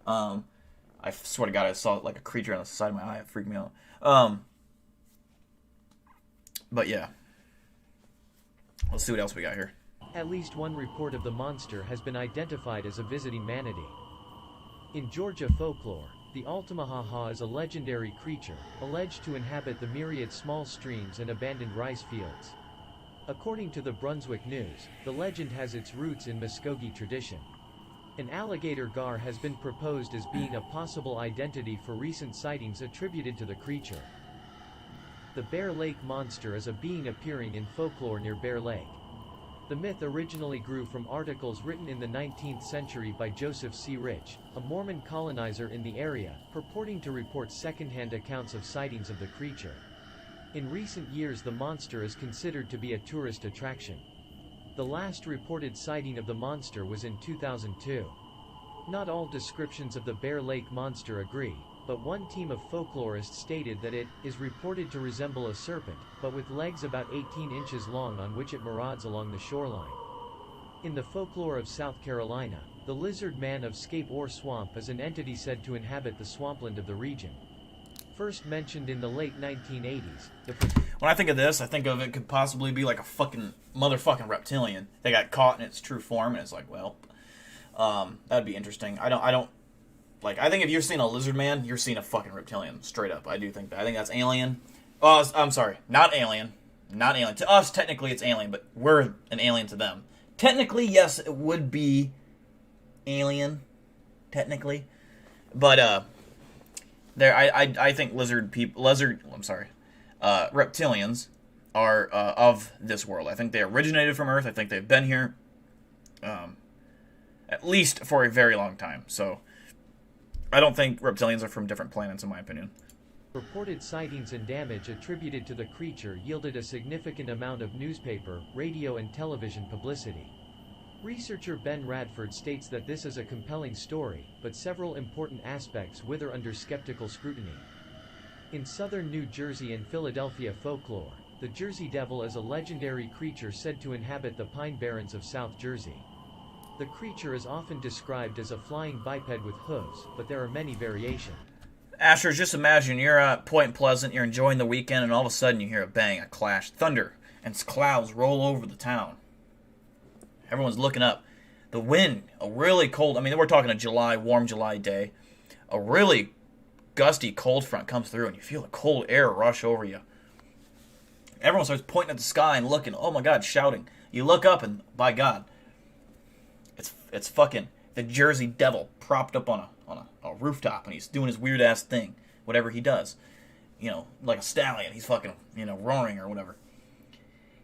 I swear to God, I saw like a creature on the side of my eye. It freaked me out. But yeah, let's see what else we got here. At least one report of the monster has been identified as a visiting manatee. In Georgia folklore, the Altamahaha is a legendary creature, alleged to inhabit the myriad small streams and abandoned rice fields. According to the Brunswick News, the legend has its roots in Muskogee tradition. An alligator gar has been proposed as being a possible identity for recent sightings attributed to the creature. The Bear Lake monster is a being appearing in folklore near Bear Lake. The myth originally grew from articles written in the 19th century by Joseph C. Rich, a Mormon colonizer in the area, purporting to report second-hand accounts of sightings of the creature. In recent years, the monster is considered to be a tourist attraction. The last reported sighting of the monster was in 2002. Not all descriptions of the Bear Lake monster agree, but one team of folklorists stated that it is reported to resemble a serpent, but with legs about 18 inches long on which it marauds along the shoreline. In the folklore of South Carolina, the lizard man of Scape Ore Swamp is an entity said to inhabit the swampland of the region. First mentioned in the late 1980s, when I think of this, I think of it could possibly be like a fucking motherfucking reptilian. They got caught in its true form, and it's like, well, that'd be interesting. I think if you're seeing a lizard man, you're seeing a fucking reptilian, straight up. I do think that. I think that's alien. Oh, I'm sorry, not alien. Not alien. To us, technically, it's alien, but we're an alien to them. Technically, yes, it would be alien, technically. But, I think reptilians are of this world. I think they originated from Earth. I think they've been here at least for a very long time. So I don't think reptilians are from different planets, in my opinion. Reported sightings and damage attributed to the creature yielded a significant amount of newspaper, radio, and television publicity. Researcher Ben Radford states that this is a compelling story, but several important aspects wither under skeptical scrutiny. In southern New Jersey and Philadelphia folklore, the Jersey Devil is a legendary creature said to inhabit the Pine Barrens of South Jersey. The creature is often described as a flying biped with hooves, but there are many variations. Ashers, just imagine you're at Point Pleasant, you're enjoying the weekend, and all of a sudden you hear a bang, a clash, thunder, and clouds roll over the town. Everyone's looking up. The wind, a really cold, I mean, we're talking a July, warm July day. A really gusty cold front comes through, and you feel the cold air rush over you. Everyone starts pointing at the sky and looking, oh my God, shouting. You look up, and by God, it's fucking the Jersey Devil propped up on a rooftop, and he's doing his weird ass thing, whatever he does. You know, like a stallion, he's fucking, you know, roaring or whatever.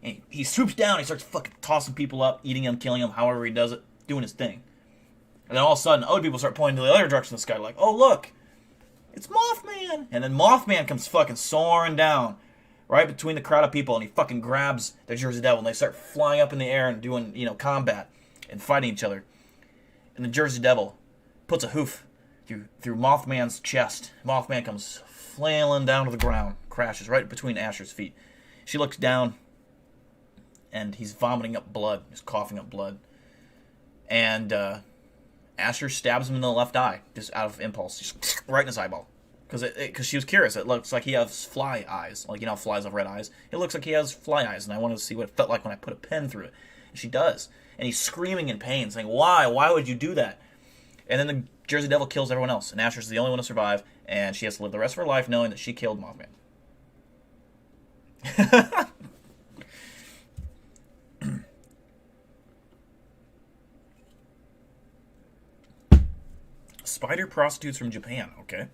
And he swoops down, he starts fucking tossing people up, eating them, killing them, however he does it, doing his thing. And then all of a sudden, other people start pointing to the other direction of the sky, like, oh look, it's Mothman! And then Mothman comes fucking soaring down, right between the crowd of people, and he fucking grabs the Jersey Devil, and they start flying up in the air and doing, you know, combat and fighting each other. And the Jersey Devil puts a hoof through Mothman's chest. Mothman comes flailing down to the ground, crashes right between Asher's feet. She looks down, and he's vomiting up blood. He's coughing up blood. And Asher stabs him in the left eye, just out of impulse, just right in his eyeball. Because she was curious. It looks like he has fly eyes. Like, you know, flies have red eyes. It looks like he has fly eyes, and I wanted to see what it felt like when I put a pen through it. And she does. And he's screaming in pain, saying, why? Why would you do that? And then the Jersey Devil kills everyone else, and Asher's the only one to survive, and she has to live the rest of her life knowing that she killed Mothman. Spider prostitutes from Japan, okay.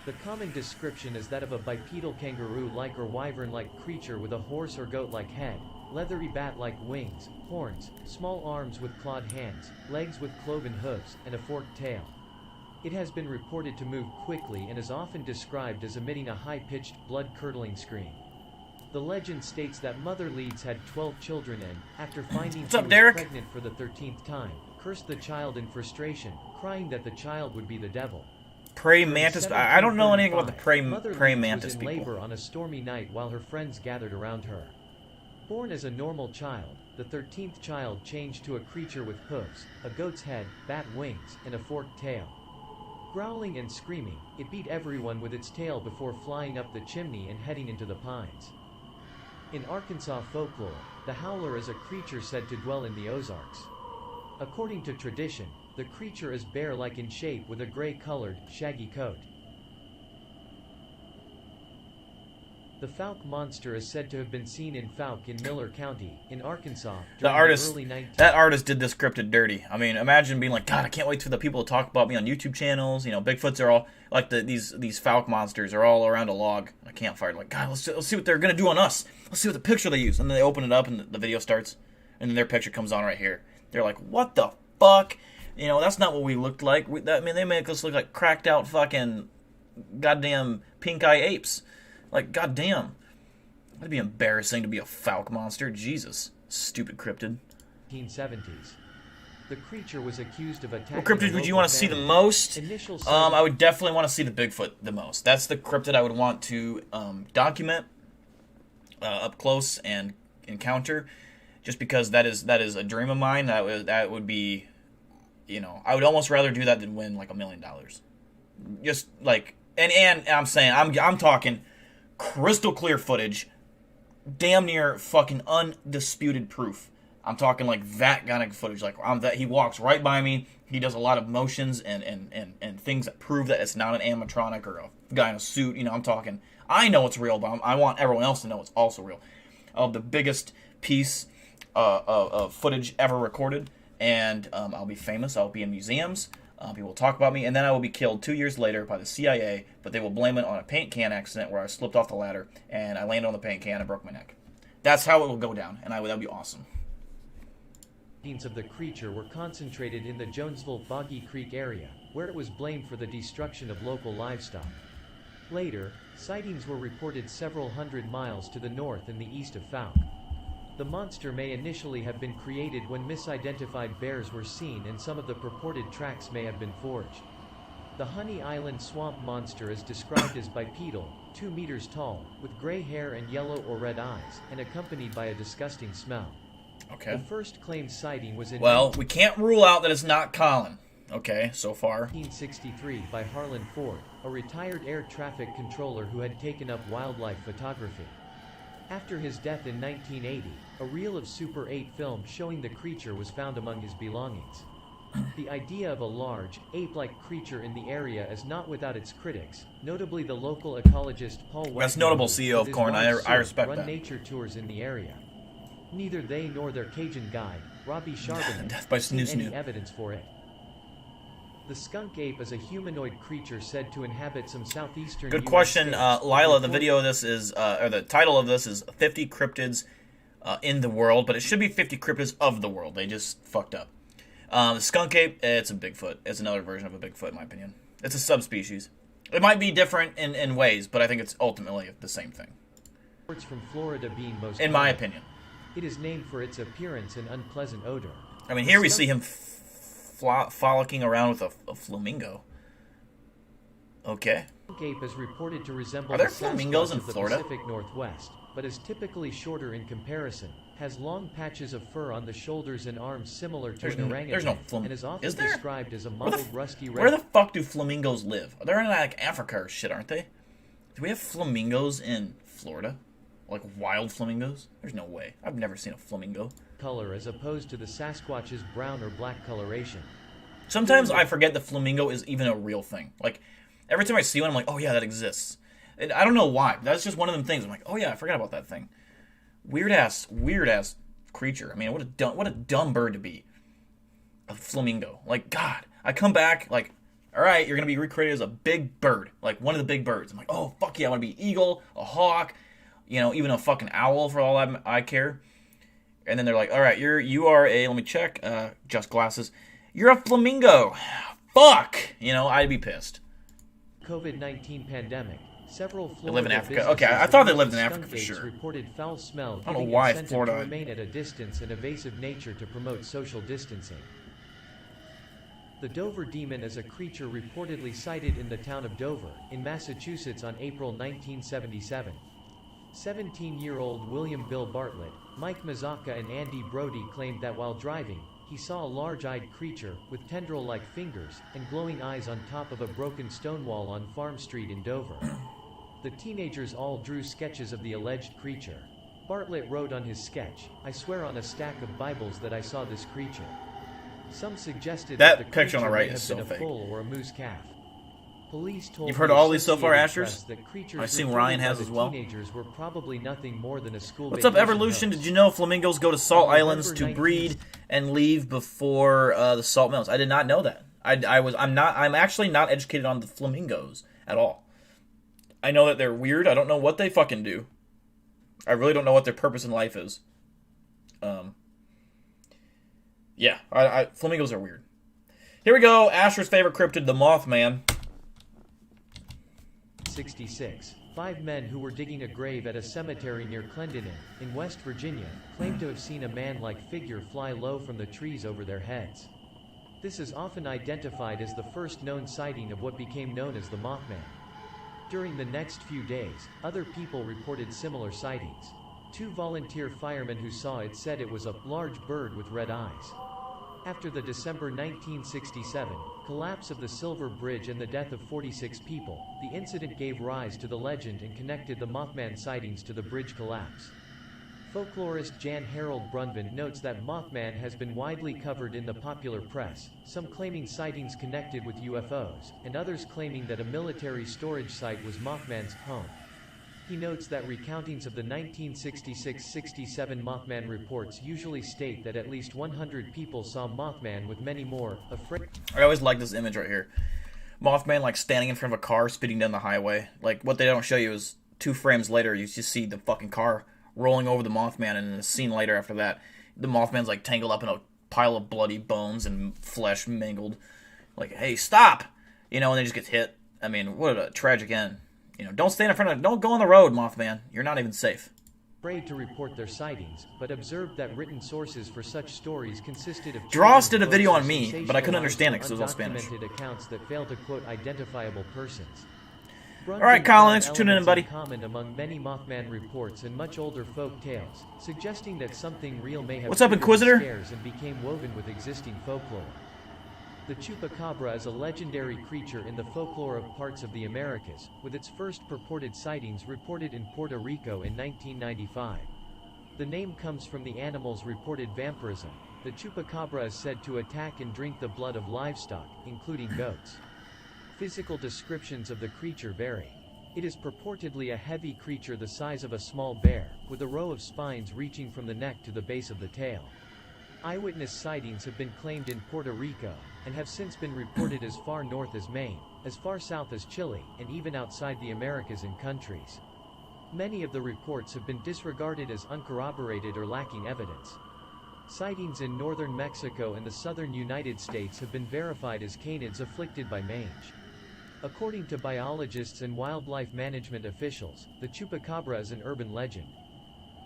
The common description is that of a bipedal kangaroo-like or wyvern-like creature with a horse or goat-like head, leathery bat-like wings, horns, small arms with clawed hands, legs with cloven hooves, and a forked tail. It has been reported to move quickly and is often described as emitting a high-pitched, blood-curdling scream. The legend states that Mother Leeds had 12 children and, after finding she was pregnant for the 13th time, cursed the child in frustration, crying that the child would be the devil. Praying mantis. I don't know anything about the praying mantis was in people. labor on a stormy night while her friends gathered around her. Born as a normal child, the 13th child changed to a creature with hooves, a goat's head, bat wings, and a forked tail. Growling and screaming, it beat everyone with its tail before flying up the chimney and heading into the pines. In Arkansas folklore, the howler is a creature said to dwell in the Ozarks. According to tradition, the creature is bear-like in shape with a gray-colored, shaggy coat. The Fouke monster is said to have been seen in Fouke in Miller County, in Arkansas, during the early 19th. That artist did this cryptid dirty. I mean, imagine being like, God, I can't wait for the people to talk about me on YouTube channels. You know, Bigfoots are all, like these Fouke monsters are all around a log, a campfire. Like, God, let's see what they're going to do on us. Let's see what the picture they use. And then they open it up and the video starts, and then their picture comes on right here. They're like, what the fuck? You know, that's not what we looked like. I mean, they make us look like cracked out fucking goddamn pink eye apes. Like, goddamn. That'd be embarrassing to be a Fouke monster. Jesus. Stupid cryptid. 1970s. The creature was accused of attacking. What cryptid would you want to see the most? I would definitely want to see the Bigfoot the most. That's the cryptid I would want to document up close and encounter. Just because that is a dream of mine. That would be, you know, I would almost rather do that than win like $1 million. Just like, and I'm saying I'm talking crystal clear footage, damn near fucking undisputed proof. I'm talking like that kind of footage. Like he walks right by me. He does a lot of motions and things that prove that it's not an animatronic or a guy in a suit. You know, I'm talking. I know it's real, but I want everyone else to know it's also real. Of the biggest piece of footage ever recorded, and I'll be famous. I'll be in museums. People will talk about me, and then I will be killed 2 years later by the CIA, but they will blame it on a paint can accident where I slipped off the ladder, and I landed on the paint can and broke my neck. That's how it will go down, and that would be awesome. Of the creature were concentrated in the Jonesville Boggy Creek area, where it was blamed for the destruction of local livestock. Later, sightings were reported several hundred miles to the north and the east of Fouke. The monster may initially have been created when misidentified bears were seen, and some of the purported tracks may have been forged. The Honey Island swamp monster is described as bipedal, 2 meters tall, with gray hair and yellow or red eyes, and accompanied by a disgusting smell. Okay. The first claimed sighting was in... Well, we can't rule out that it's not Colin. Okay, so far. 1963 by Harlan Ford, a retired air traffic controller who had taken up wildlife photography. After his death in 1980, a reel of Super 8 film showing the creature was found among his belongings. The idea of a large, ape-like creature in the area is not without its critics, notably the local ecologist Paul Wagner. That's notable, CEO of Corn. I respect run that. nature tours in the area. Neither they nor their Cajun guide, Robbie Charbonnet, Death by see snoo any evidence for it. The skunk ape is a humanoid creature said to inhabit some southeastern Good US question, states. Lila. The video of this is, or the title of this is 50 cryptids in the world, but it should be 50 cryptids of the world. They just fucked up. The skunk ape, it's a Bigfoot. It's another version of a Bigfoot, in my opinion. It's a subspecies. It might be different in ways, but I think it's ultimately the same thing. Reports from Florida being most In my common. opinion. It is named for its appearance and unpleasant odor. I mean, here we see him frolicking around with a flamingo. Okay. Skunk ape is reported to resemble Are there the flamingos Sasquatch in of the Florida? Pacific Northwest, but is typically shorter in comparison, has long patches of fur on the shoulders and arms similar to an orangutan, there's no and is often is there? described as a Where the mottled, rusty red. Where the fuck do flamingos live? They're in like Africa or shit, aren't they? Do we have flamingos in Florida? Like wild flamingos? There's no way. I've never seen a flamingo. color as opposed to the Sasquatch's brown or black coloration. Sometimes I forget the flamingo is even a real thing. Like, every time I see one, I'm like, oh yeah, that exists. And I don't know why. That's just one of them things. I'm like, oh yeah, I forgot about that thing. Weird ass creature. I mean, what a dumb bird to be. A flamingo. Like, God. I come back, like, alright, you're going to be recreated as a big bird. Like, one of the big birds. I'm like, oh, fuck yeah, I want to be an eagle, a hawk, you know, even a fucking owl for all I care. And then they're like, alright, you are a, let me check, just glasses. You're a flamingo. Fuck! You know, I'd be pissed. COVID-19 pandemic. Several Florida They live in Africa. businesses Okay, I thought they and lived in skunk Africa for apes sure. reported foul smell, I don't know giving why incentive Florida- to remain at a distance and evasive nature to promote social distancing. The Dover demon is a creature reportedly sighted in the town of Dover, in Massachusetts on April 1977. 17-year-old William Bill Bartlett, Mike Mazzocca and Andy Brody claimed that while driving, he saw a large-eyed creature, with tendril-like fingers, and glowing eyes on top of a broken stone wall on Farm Street in Dover. The teenagers all drew sketches of the alleged creature. Bartlett wrote on his sketch, "I swear on a stack of Bibles that I saw this creature." Some suggested That that the picture on the creature right may is have so been fake. a bull or a moose calf. Police told You've heard the all these so far, Associated Ashers? Press that creatures I assume reported Ryan by has the as well. Teenagers were probably nothing more than a school What's up, vacation Evolution? host. Did you know flamingos go to salt On November islands to 19th breed and leave before the salt mills? I did not know that. I'm actually not educated on the flamingos at all. I know that they're weird. I don't know what they fucking do. I really don't know what their purpose in life is. Yeah, flamingos are weird. Here we go. Asher's favorite cryptid, the Mothman. 66. 5 men who were digging a grave at a cemetery near Clendenin, in West Virginia, claimed to have seen a man-like figure fly low from the trees over their heads. This is often identified as the first known sighting of what became known as the Mothman. During the next few days, other people reported similar sightings. 2 volunteer firemen who saw it said it was a large bird with red eyes. After the December 1967 collapse of the Silver Bridge and the death of 46 people, the incident gave rise to the legend and connected the Mothman sightings to the bridge collapse. Folklorist Jan Harold Brunvand notes that Mothman has been widely covered in the popular press, some claiming sightings connected with UFOs, and others claiming that a military storage site was Mothman's home. He notes that recountings of the 1966-67 Mothman reports usually state that at least 100 people saw Mothman, with many more afraid. I always like this image right here. Mothman, like, standing in front of a car, speeding down the highway. Like, what they don't show you is 2 frames later, you just see the fucking car rolling over the Mothman, and in a scene later after that, the Mothman's, like, tangled up in a pile of bloody bones and flesh mangled. Like, hey, stop! You know, and then just gets hit. I mean, what a tragic end. You know, don't stand in front of, don't go on the road, Mothman. You're not even safe. Afraid to report their sightings, but observed that written sources for such stories consisted of Dross did a children's video books on or me, but I couldn't understand it because it was all sensationalized Spanish. or undocumented accounts that fail to quote identifiable persons. Alright, Colin, thanks for tuning in, buddy. Common among many Mothman reports and much older folk tales, suggesting that something real may have What's up, triggered Inquisitor? scares and became woven with existing folklore. The chupacabra is a legendary creature in the folklore of parts of the Americas, with its first purported sightings reported in Puerto Rico in 1995. The name comes from the animal's reported vampirism. The chupacabra is said to attack and drink the blood of livestock, including goats. Physical descriptions of the creature vary. It is purportedly a heavy creature the size of a small bear, with a row of spines reaching from the neck to the base of the tail. Eyewitness sightings have been claimed in Puerto Rico, and have since been reported as far north as Maine, as far south as Chile, and even outside the Americas and countries. Many of the reports have been disregarded as uncorroborated or lacking evidence. Sightings in northern Mexico and the southern United States have been verified as canids afflicted by mange. According to biologists and wildlife management officials, the chupacabra is an urban legend.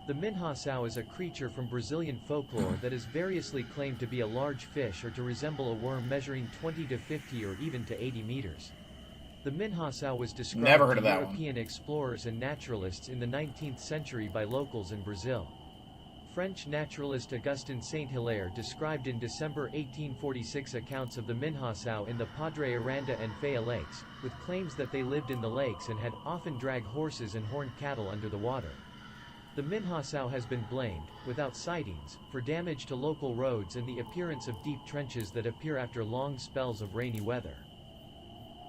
The minhasau is a creature from Brazilian folklore that is variously claimed to be a large fish or to resemble a worm measuring 20 to 50 or even to 80 meters. The minhasau was described to European explorers and naturalists in the 19th century by locals in Brazil. French naturalist Augustin Saint-Hilaire described in December 1846 accounts of the minhasau in the Padre Aranda and Faya lakes, with claims that they lived in the lakes and had often dragged horses and horned cattle under the water. The minhasau has been blamed, without sightings, for damage to local roads and the appearance of deep trenches that appear after long spells of rainy weather.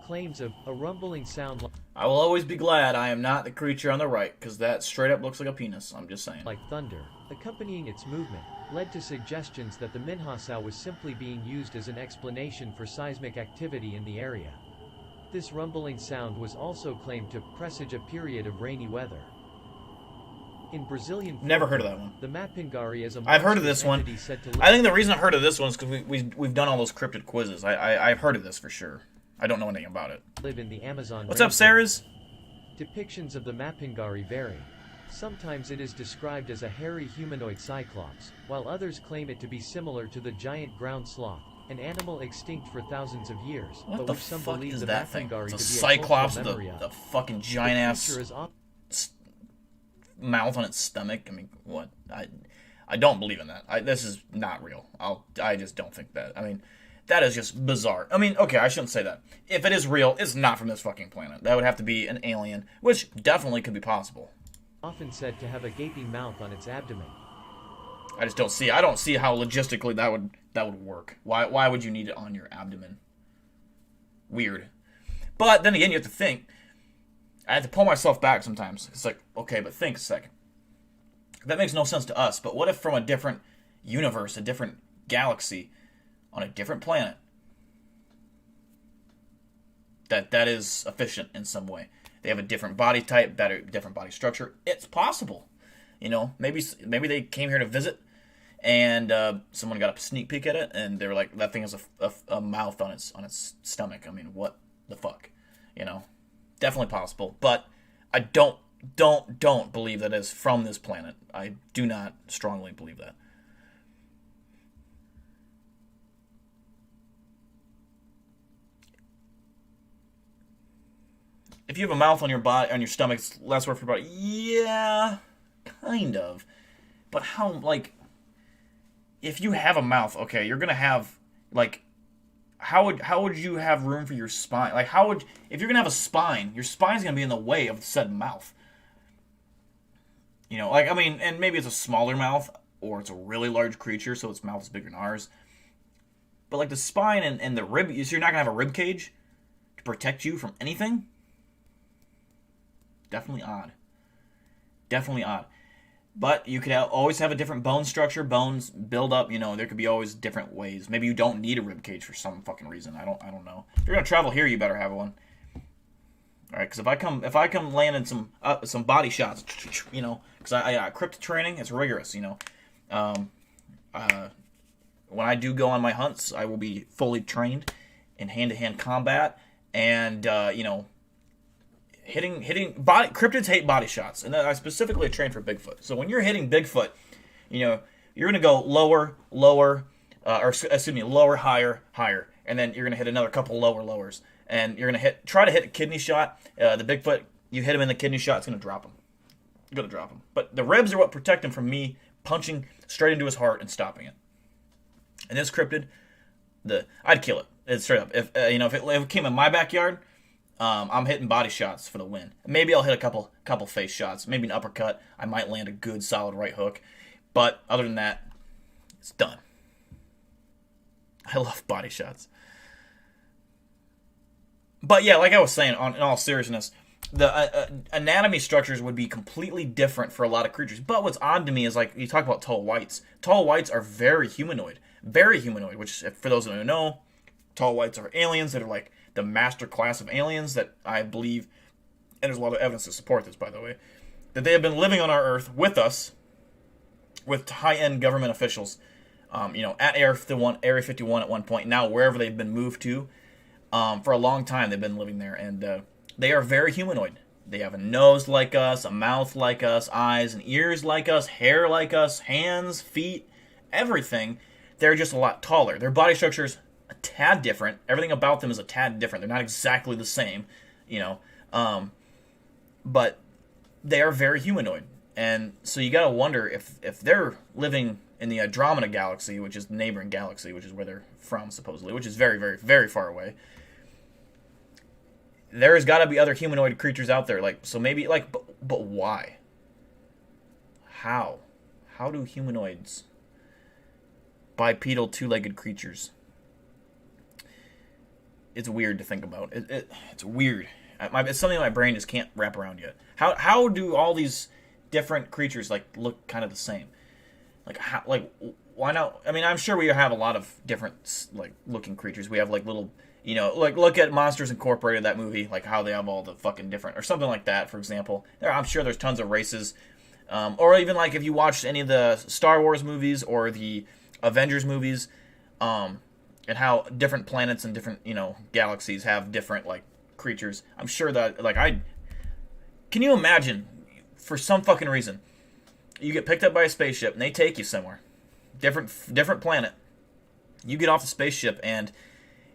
Claims of a rumbling sound I will always be glad I am not the creature on the right, because that straight up looks like a penis, I'm just saying. Like thunder, accompanying its movement, led to suggestions that the minhasau was simply being used as an explanation for seismic activity in the area. This rumbling sound was also claimed to presage a period of rainy weather. In Brazilian folklore, never heard of that one. The Mapingari is a I've heard of this one. I think the reason I've heard of this one is because we've done all those cryptid quizzes. I've heard of this for sure. I don't know anything about it. Live in the Amazon What's up, Sarah's? Depictions of the Mapingari vary. Sometimes it is described as a hairy humanoid cyclops, while others claim it to be similar to the giant ground sloth, an animal extinct for thousands of years, what but the which some fuck believe is the that thing? Mapingari It's a to be cyclops a with memory the of. fucking giant ass mouth on its stomach. I mean, what? I don't believe in that. This is not real. I just don't think that. I mean, that is just bizarre. I mean, okay, I shouldn't say that. If it is real, it's not from this fucking planet. That would have to be an alien, which definitely could be possible. Often said to have a gaping mouth on its abdomen. I just don't see. I don't see how logistically that would work. Why would you need it on your abdomen? Weird. But then again, you have to think. I have to pull myself back sometimes. It's like, okay, but think a second. That makes no sense to us. But what if from a different universe, a different galaxy, on a different planet, that is efficient in some way? They have a different body type, different body structure. It's possible. You know, maybe they came here to visit, and someone got a sneak peek at it, and they were like, that thing has a mouth on its stomach. I mean, what the fuck? You know, definitely possible. But I don't believe that is from this planet. I do not strongly believe that. If you have a mouth on your body, on your stomach, it's less work for your body. Yeah, kind of. But how, like, if you have a mouth, okay, you're gonna have, like, how would you have room for your spine? Like, if you're gonna have a spine, your spine's gonna be in the way of said mouth. You know, like, I mean, and maybe it's a smaller mouth, or it's a really large creature, so its mouth is bigger than ours. But like the spine and the rib, so you're not gonna have a rib cage to protect you from anything. Definitely odd. Definitely odd. But you could always have a different bone structure. Bones build up. You know, there could be always different ways. Maybe you don't need a rib cage for some fucking reason. I don't know. If you're gonna travel here, you better have one. All right, because if I come landing some body shots, you know, because I cryptid training, it's rigorous. You know, when I do go on my hunts, I will be fully trained in hand-to-hand combat, and you know, hitting body. Cryptids hate body shots, and I specifically train for Bigfoot. So when you're hitting Bigfoot, you know, you're gonna go lower, higher, and then you're gonna hit another couple lowers, and you're gonna try to hit a kidney shot. The Bigfoot, you hit him in the kidney shot, it's gonna drop him. You're gonna drop him. But the ribs are what protect him from me punching straight into his heart and stopping it. And this cryptid, I'd kill it. It's straight up. If if it came in my backyard, I'm hitting body shots for the win. Maybe I'll hit a couple face shots, maybe an uppercut. I might land a good solid right hook, but other than that, it's done. I love body shots. But yeah, like I was saying, in all seriousness, the anatomy structures would be completely different for a lot of creatures. But what's odd to me is, like, you talk about tall whites. Tall whites are very humanoid. Very humanoid, which, for those who don't know, tall whites are aliens that are like the master class of aliens that I believe, and there's a lot of evidence to support this, by the way, that they have been living on our Earth with us, with high-end government officials, at Area 51 at one point, now wherever they've been moved to. For a long time, they've been living there, and they are very humanoid. They have a nose like us, a mouth like us, eyes and ears like us, hair like us, hands, feet, everything. They're just a lot taller. Their body structure's a tad different. Everything about them is a tad different. They're not exactly the same, but they are very humanoid. And so you gotta wonder if they're living in the Andromeda Galaxy, which is the neighboring galaxy, which is where they're from, supposedly, which is very, very, very far away. There's got to be other humanoid creatures out there, so maybe, but why? How do humanoids, bipedal, two-legged creatures? It's weird to think about. It's weird. It's something my brain just can't wrap around yet. How do all these different creatures look kind of the same? Why not? I mean, I'm sure we have a lot of different looking creatures. We have little. Look at Monsters Incorporated, that movie, how they have all the fucking different, or something like that, for example. I'm sure there's tons of races. Or even, if you watched any of the Star Wars movies or the Avengers movies, and how different planets and different, galaxies have different, creatures. I'm sure that, can you imagine, for some fucking reason, you get picked up by a spaceship and they take you somewhere. Different planet. You get off the spaceship and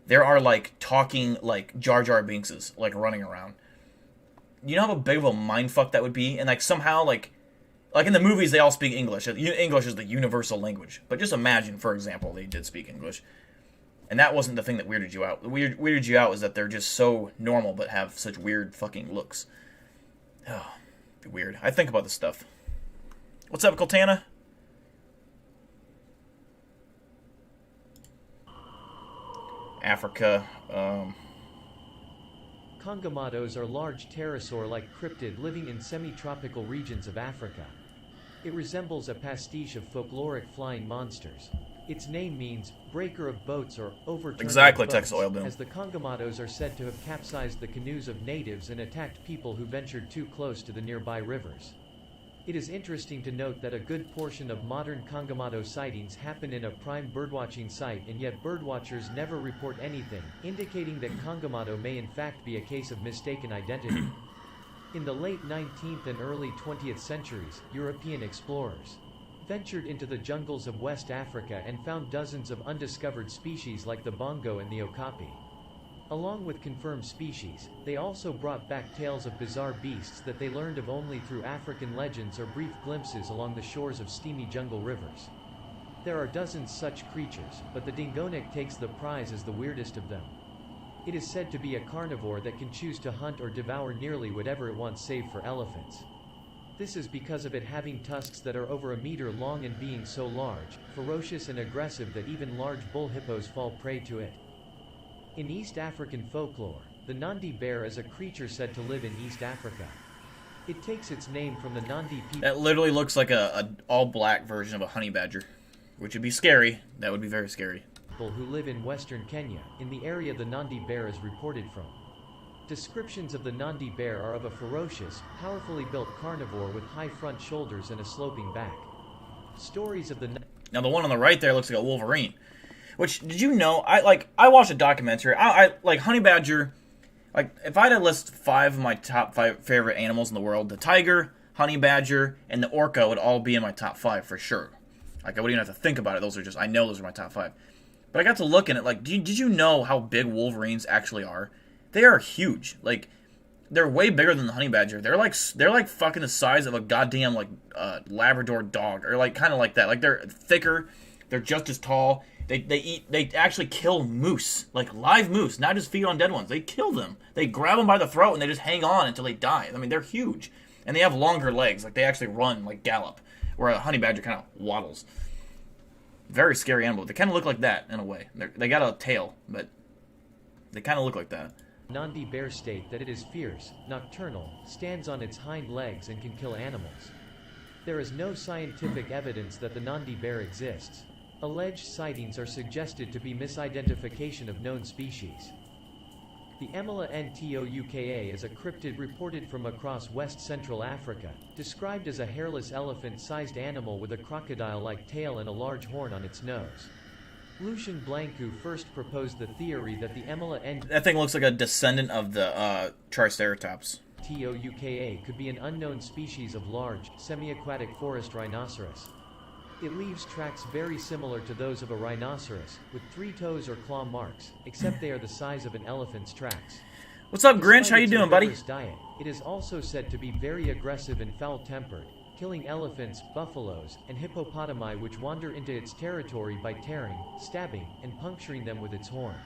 there are talking Jar Jar Binkses running around. You know how big of a mindfuck that would be? And somehow in the movies they all speak English. English is the universal language. But just imagine, for example, they did speak English. And that wasn't the thing that weirded you out. What weirded you out is that they're just so normal but have such weird fucking looks. Oh, weird. I think about this stuff. What's up, Coltana? Africa. Congamados are large pterosaur-like cryptid living in semi-tropical regions of Africa. It resembles a pastiche of folkloric flying monsters. Its name means breaker of boats or overturner exactly, of boats, Texas oil boom. As the Congamados are said to have capsized the canoes of natives and attacked people who ventured too close to the nearby rivers. It is interesting to note that a good portion of modern Congamado sightings happen in a prime birdwatching site, and yet birdwatchers never report anything, indicating that Congamado may in fact be a case of mistaken identity. In the late 19th and early 20th centuries, European explorers ventured into the jungles of West Africa and found dozens of undiscovered species like the bongo and the okapi. Along with confirmed species, they also brought back tales of bizarre beasts that they learned of only through African legends or brief glimpses along the shores of steamy jungle rivers. There are dozens such creatures, but the dingonik takes the prize as the weirdest of them. It is said to be a carnivore that can choose to hunt or devour nearly whatever it wants, save for elephants. This is because of it having tusks that are over a meter long and being so large, ferocious and aggressive that even large bull hippos fall prey to it. In East African folklore, the Nandi bear is a creature said to live in East Africa. It takes its name from the Nandi people. That literally looks like a all-black version of a honey badger, which would be scary. That would be very scary. People who live in western Kenya, in the area the Nandi bear is reported from. Descriptions of the Nandi bear are of a ferocious, powerfully built carnivore with high front shoulders and a sloping back. Stories of the... Now the one on the right there looks like a wolverine. Which, did you know, I watched a documentary, I like honey badger, if I had to list 5 of my top 5 favorite animals in the world, the tiger, honey badger, and the orca would all be in my top 5 for sure. I wouldn't even have to think about it, I know those are my top 5. But I got to looking at, did you know how big wolverines actually are? They are huge, they're way bigger than the honey badger. They're like fucking the size of a goddamn, Labrador dog, or kind of like that. They're thicker, They're just as tall. They actually kill moose, like live moose, not just feed on dead ones. They kill them. They grab them by the throat and they just hang on until they die. I mean, they're huge, and they have longer legs. Like they actually run, like gallop, where a honey badger kind of waddles. Very scary animal. They kind of look like that in a way. They got a tail, but they kind of look like that. Nandi bears state that it is fierce, nocturnal, stands on its hind legs, and can kill animals. There is no scientific evidence that the Nandi bear exists. Alleged sightings are suggested to be misidentification of known species. The Emila ntouka is a cryptid reported from across west-central Africa, described as a hairless elephant-sized animal with a crocodile-like tail and a large horn on its nose. Lucian Blancu first proposed the theory that the Emila That thing looks like a descendant of the Triceratops. ntouka could be an unknown species of large, semi-aquatic forest rhinoceros. It leaves tracks very similar to those of a rhinoceros, with 3 toes or claw marks, except they are the size of an elephant's tracks. What's up, Grinch? Despite How you its doing, buddy? herbivorous diet, it is also said to be very aggressive and foul-tempered, killing elephants, buffaloes, and hippopotami which wander into its territory by tearing, stabbing, and puncturing them with its horn.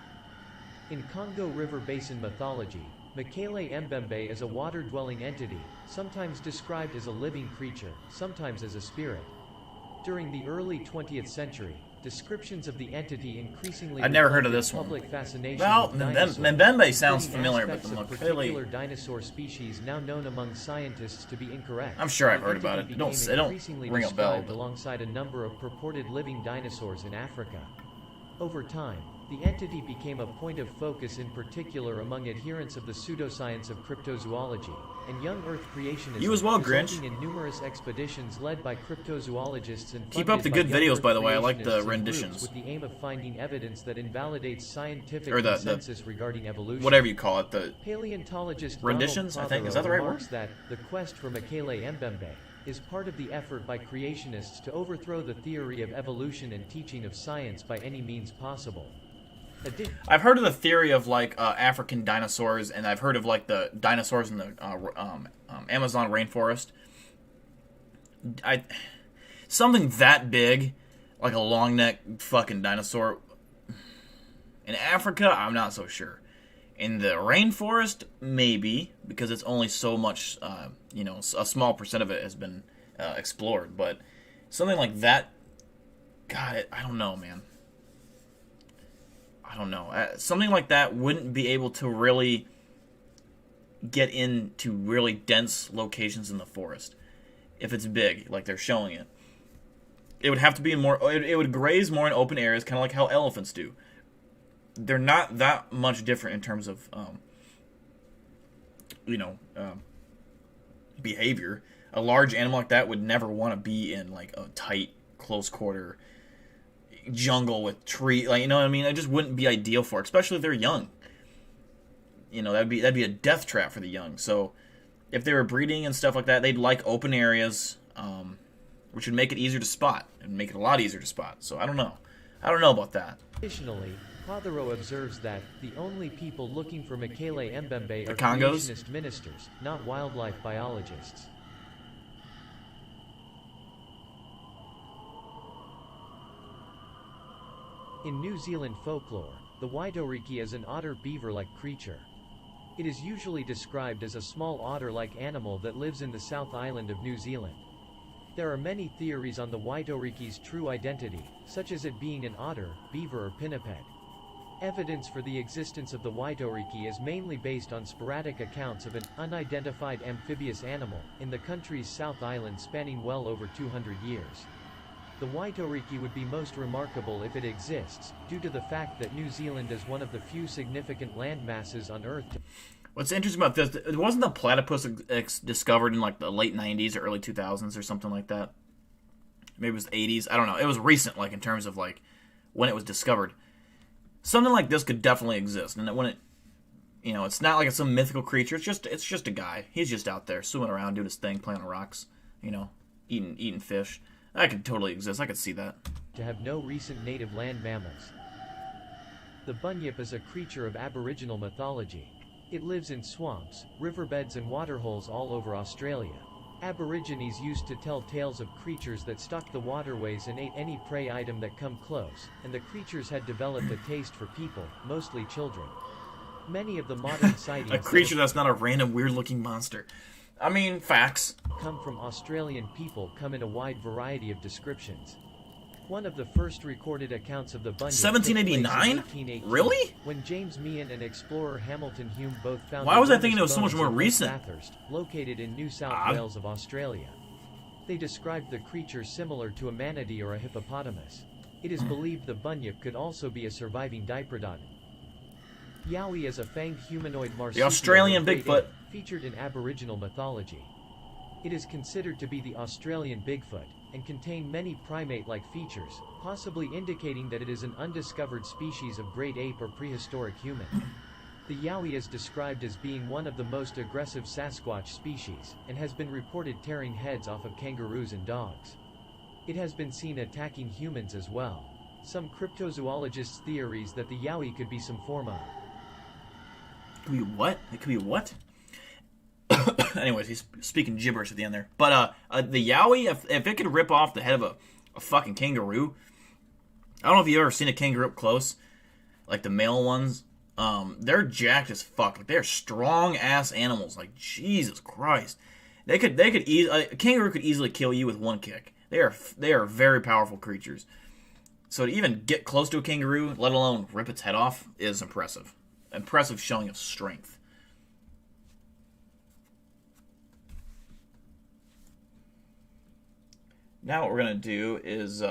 In Congo River Basin mythology, Mekele Mbembe is a water-dwelling entity, sometimes described as a living creature, sometimes as a spirit. During the early 20th century, descriptions of the entity increasingly I've never heard of this public one. fascination Well, with dinosaurs, Mbembe sounds including familiar, but aspects the of Mekele... particular dinosaur species now known among scientists to be incorrect. I'm sure I've The heard about entity it. Don't became increasingly ring a bell. described alongside a number of purported living dinosaurs in Africa. Over time, the entity became a point of focus in particular among adherents of the pseudoscience of cryptozoology, and young Earth creationism, You as well, resulting Grinch. in numerous expeditions led by cryptozoologists and Keep up the funded good by young videos, Earth by the way. I like the creationists and renditions. groups with the aim of finding evidence that invalidates scientific Or the consensus regarding evolution. Whatever you call it, the Paleontologist renditions, I Donald think. Is that the Prothero right word? remarks that the quest for Mekele Mbembe is part of the effort by creationists to overthrow the theory of evolution and teaching of science by any means possible. I've heard of the theory of like African dinosaurs, and I've heard of like the dinosaurs in the Amazon rainforest. Something that big, like a long neck fucking dinosaur. In Africa, I'm not so sure. In the rainforest, maybe, because it's only so much, a small percent of it has been explored. But something like that, God, I don't know, man. I don't know. Something like that wouldn't be able to really get into really dense locations in the forest if it's big, like they're showing it. It would have to be more. It would graze more in open areas, kind of like how elephants do. They're not that much different in terms of, behavior. A large animal like that would never want to be in like a tight, close quarter jungle with tree, like, you know what I mean? It just wouldn't be ideal for it, especially if they're young. That'd be a death trap for the young. So if they were breeding and stuff like that, they'd like open areas, which would make it easier to spot and make it a lot easier to spot. So I don't know about that. Additionally, Prothero observes that the only people looking for Mekele Mbembe are Congos? creationist ministers, not wildlife biologists. In New Zealand folklore, the Waidoriki is an otter-beaver-like creature. It is usually described as a small otter-like animal that lives in the South Island of New Zealand. There are many theories on the Waidoriki's true identity, such as it being an otter, beaver or pinniped. Evidence for the existence of the Waidoriki is mainly based on sporadic accounts of an unidentified amphibious animal in the country's South Island spanning well over 200 years. The Waidoriki would be most remarkable if it exists, due to the fact that New Zealand is one of the few significant land masses on Earth. What's interesting about this, wasn't the platypus discovered in like the late 90s or early 2000s or something like that? Maybe it was the 80s. I don't know. It was recent, like in terms of like when it was discovered. Something like this could definitely exist, and when it, it's not like it's some mythical creature. It's just a guy. He's just out there swimming around, doing his thing, playing on rocks, eating fish. That could totally exist. I could see that. To have no recent native land mammals. The bunyip is a creature of Aboriginal mythology. It lives in swamps, riverbeds and waterholes all over Australia. Aborigines used to tell tales of creatures that stalked the waterways and ate any prey item that come close, and the creatures had developed a taste for people, mostly children. Many of the modern sightings A creature that's not a random weird-looking monster. I mean, facts. Come from Australian people come in a wide variety of descriptions. One of the first recorded accounts of the bunyip 1789? Really? When James Meehan and explorer Hamilton Hume both found Why was I thinking it was so much more recent? Bathurst, located in New South Wales of Australia. They described the creature similar to a manatee or a hippopotamus. It is believed the bunyip could also be a surviving diprotodon. Yowie is a fanged humanoid marsupial. The Australian Bigfoot. Featured in Aboriginal mythology. It is considered to be the Australian Bigfoot, and contain many primate-like features, possibly indicating that it is an undiscovered species of great ape or prehistoric human. The Yowie is described as being one of the most aggressive Sasquatch species, and has been reported tearing heads off of kangaroos and dogs. It has been seen attacking humans as well. Some cryptozoologists theorize that the Yowie could be some form of... Could be what? It could be what? Anyways, he's speaking gibberish at the end there. But the Yowie, if it could rip off the head of a fucking kangaroo, I don't know if you've ever seen a kangaroo up close, like the male ones. They're jacked as fuck. Like, they're strong ass animals. Like, Jesus Christ, a kangaroo could easily kill you with one kick. They are very powerful creatures. So to even get close to a kangaroo, let alone rip its head off, is impressive. Impressive showing of strength. Now what we're going to do is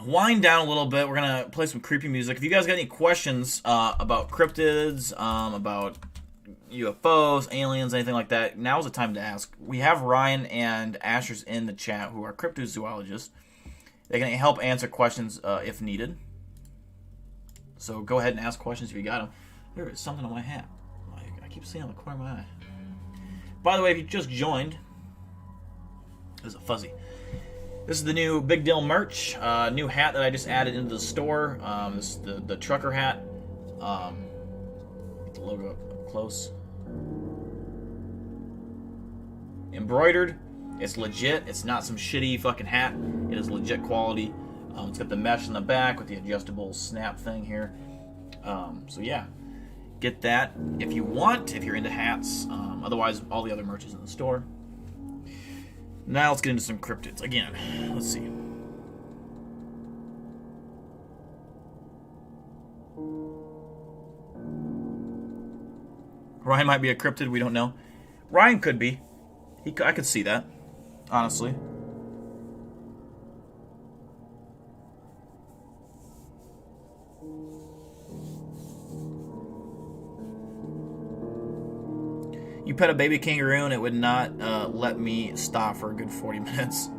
wind down a little bit. We're going to play some creepy music. If you guys got any questions about cryptids, about UFOs, aliens, anything like that, now's the time to ask. We have Ryan and Asher's in the chat, who are cryptozoologists. They can help answer questions if needed. So go ahead and ask questions if you got them. There is something on my hat. I keep seeing it on the corner of my eye. By the way, if you just joined... There's a fuzzy. This is the new Big Deal merch, new hat that I just added into the store. This is the trucker hat. Get the logo up close. Embroidered. It's legit. It's not some shitty fucking hat. It is legit quality. It's got the mesh in the back with the adjustable snap thing here. So yeah, get that if you want, if you're into hats. Otherwise, all the other merch is in the store. Now let's get into some cryptids. Again, let's see. Ryan might be a cryptid, we don't know. Ryan could be. I could see that, honestly. You pet a baby kangaroo and it would not let me stop for a good 40 minutes.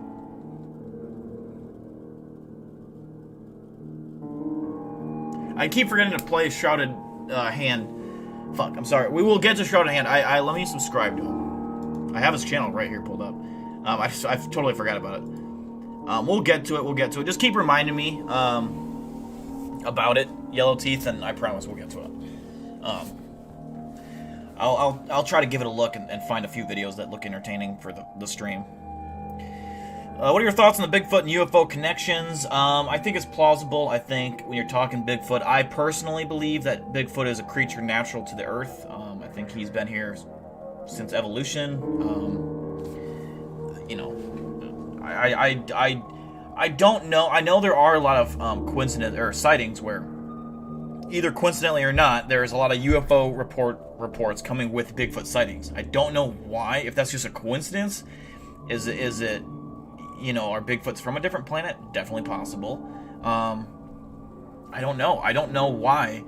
I keep forgetting to play Shrouded Hand. Fuck, I'm sorry. We will get to Shrouded Hand. Let me subscribe to him. I have his channel right here pulled up. I totally forgot about it. We'll get to it. Just keep reminding me about it, Yellow Teeth, and I promise we'll get to it. I'll try to give it a look and find a few videos that look entertaining for the stream. What are your thoughts on the Bigfoot and UFO connections? I think it's plausible. I think when you're talking Bigfoot, I personally believe that Bigfoot is a creature natural to the earth. I think he's been here since evolution. You know, I don't know. I know there are a lot of coincident or sightings where, either coincidentally or not, there's a lot of UFO reports coming with Bigfoot sightings. I don't know why. If that's just a coincidence, is it? You know, are Bigfoots from a different planet? Definitely possible. I don't know. I don't know why.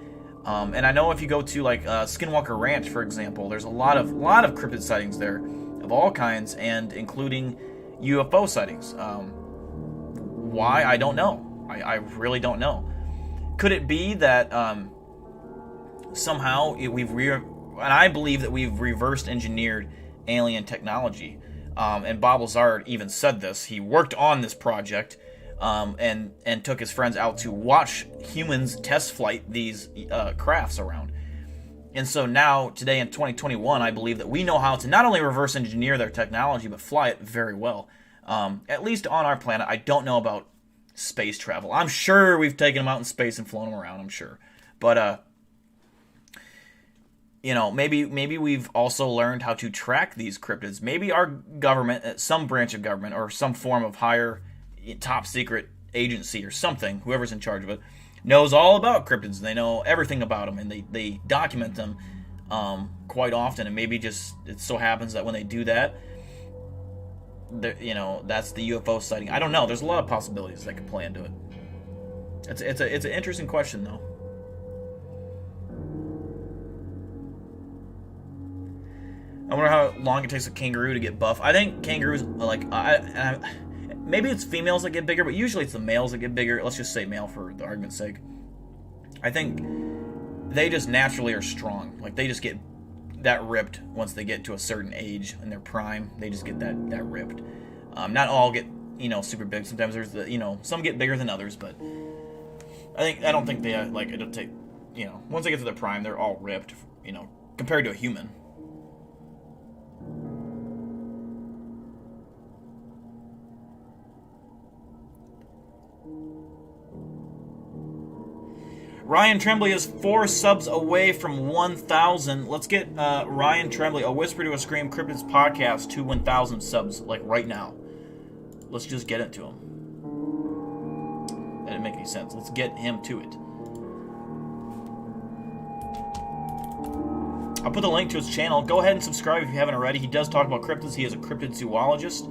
And I know if you go to like Skinwalker Ranch, for example, there's a lot of cryptid sightings there of all kinds, and including UFO sightings. Why? I don't know. I really don't know. Could it be that somehow and I believe that we've reversed engineered alien technology? And Bob Lazar even said this. He worked on this project and took his friends out to watch humans test flight these crafts around. And so now, today in 2021, I believe that we know how to not only reverse engineer their technology, but fly it very well. At least on our planet. I don't know about space travel. I'm sure we've taken them out in space and flown them around, I'm sure. But, you know, maybe we've also learned how to track these cryptids. Maybe our government, some branch of government, or some form of higher top secret agency or something, whoever's in charge of it, knows all about cryptids. They know everything about them, and they document them quite often. And maybe just it so happens that when they do that, you know, that's the UFO sighting. I don't know. There's a lot of possibilities that could play into it. It's an interesting question, though. I wonder how long it takes a kangaroo to get buff. I think kangaroos, like, maybe it's females that get bigger, but usually it's the males that get bigger. Let's just say male for the argument's sake. I think they just naturally are strong. Like, they just get that ripped once they get to a certain age in their prime. They just get that ripped. Not all get, you know, super big. Sometimes there's the, you know, some get bigger than others, but I don't think they, like, it'll take, you know, once they get to their prime, they're all ripped, you know, compared to a human. Ryan Tremblay is 4 subs away from 1,000. Let's get Ryan Tremblay, A Whisper to a Scream Cryptids podcast, to 1,000 subs, like right now. Let's just get it to him. That didn't make any sense. Let's get him to it. I'll put the link to his channel. Go ahead and subscribe if you haven't already. He does talk about cryptids. He is a cryptid zoologist.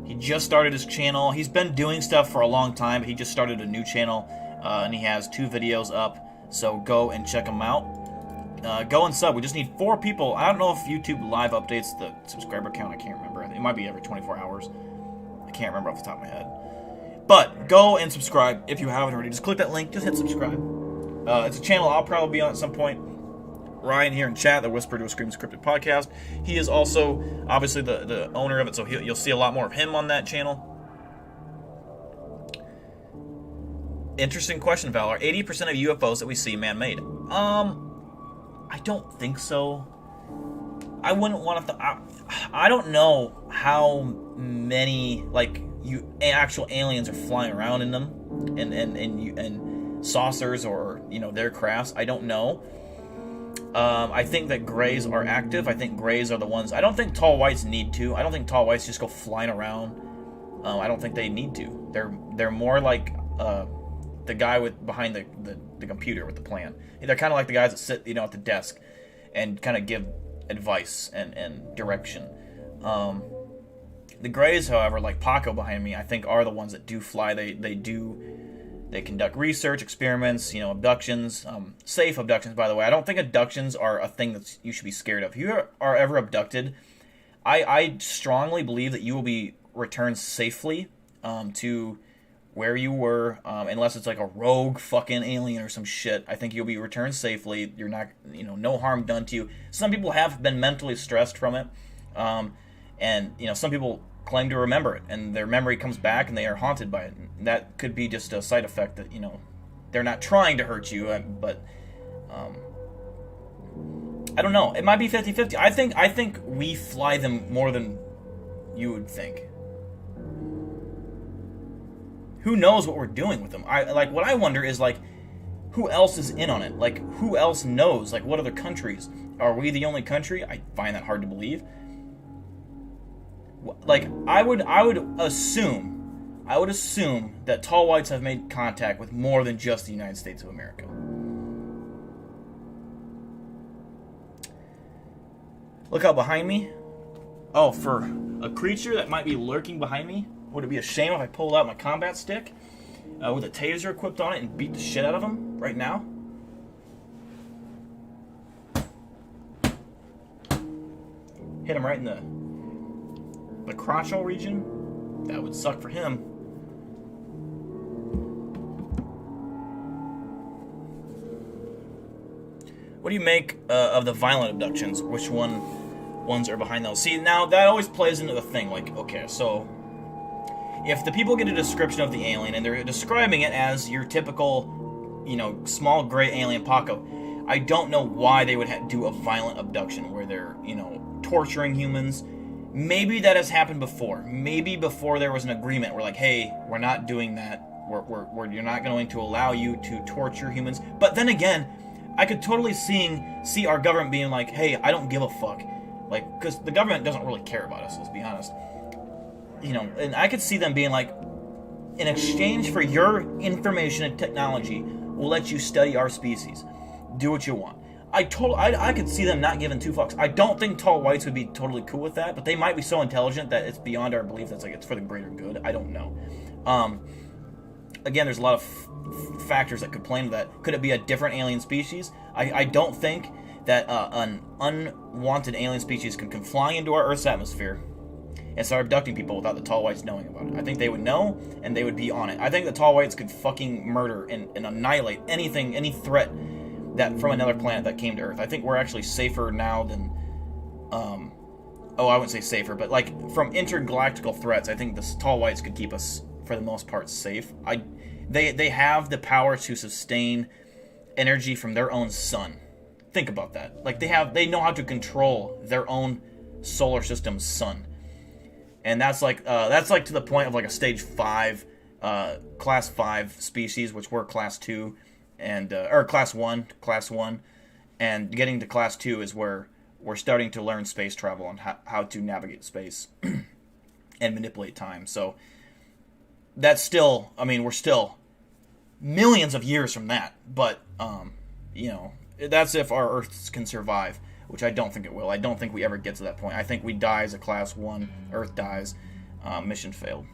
He just started his channel. He's been doing stuff for a long time, but he just started a new channel, and he has 2 videos up, so go and check him out. Go and sub. We just need 4 people. I don't know if YouTube Live updates the subscriber count. I can't remember. It might be every 24 hours. I can't remember off the top of my head. But go and subscribe if you haven't already. Just click that link. Just hit subscribe. It's a channel I'll probably be on at some point. Ryan here in chat, the Whisper to a Scream Scripted podcast. He is also obviously the owner of it, so you'll see a lot more of him on that channel. Interesting question, Valor. 80% of UFOs that we see man-made. I don't think so. I wouldn't want to. I don't know how many actual aliens are flying around in them, and saucers or their crafts. I don't know. I think that grays are active. I think grays are the ones. I don't think tall whites need to. I don't think tall whites just go flying around. I don't think they need to. They're more like the guy behind the computer with the plan. They're kind of like the guys that sit at the desk and kind of give advice and direction. The grays, however, like Paco behind me, I think are the ones that do fly. They conduct research, experiments, abductions, safe abductions, by the way. I don't think abductions are a thing that you should be scared of. If you are ever abducted, I strongly believe that you will be returned safely to where you were, unless it's like a rogue fucking alien or some shit. I think you'll be returned safely. You're not, no harm done to you. Some people have been mentally stressed from it, and some people claim to remember it, and their memory comes back and they are haunted by it. And that could be just a side effect that they're not trying to hurt you, but I don't know. It might be 50-50. I think we fly them more than you would think. Who knows what we're doing with them? What I wonder is who else is in on it? Who else knows? What other countries? Are we the only country? I find that hard to believe. I would assume that tall whites have made contact with more than just the United States of America. Look out behind me. Oh, for a creature that might be lurking behind me, would it be a shame if I pulled out my combat stick with a taser equipped on it and beat the shit out of him right now? Hit him right in the crotchal region? That would suck for him. What do you make of the violent abductions? Which ones are behind those? See, now that always plays into the thing. Okay, so if the people get a description of the alien and they're describing it as your typical, small gray alien Paco, I don't know why they would do a violent abduction where they're, torturing humans. Maybe that has happened before. Maybe before there was an agreement. We're like, hey, we're not doing that. You're not going to allow you to torture humans. But then again, I could totally see our government being like, hey, I don't give a fuck. Like, because the government doesn't really care about us, let's be honest. And I could see them being like, in exchange for your information and technology, we'll let you study our species. Do what you want. I could see them not giving two fucks. I don't think tall whites would be totally cool with that, but they might be so intelligent that it's beyond our belief that's like it's for the greater good. I don't know. Again, there's a lot of factors that could play into that. Could it be a different alien species? I don't think that an unwanted alien species can fly into our Earth's atmosphere and start abducting people without the tall whites knowing about it. I think they would know, and they would be on it. I think the tall whites could fucking murder and annihilate any threat that from another planet that came to Earth. I think we're actually safer now than, I wouldn't say safer, but like from intergalactical threats, I think the tall whites could keep us, for the most part, safe. They have the power to sustain energy from their own sun. Think about that. Like they know how to control their own solar system's sun. And that's like to the point of like a stage 5, class 5 species, which we're class 2, and or class 1, and getting to class 2 is where we're starting to learn space travel and how to navigate space and manipulate time. So that's still, we're still millions of years from that, but that's if our Earth can survive, which I don't think it will. I don't think we ever get to that point. I think we die as a class 1, Earth dies, mission failed.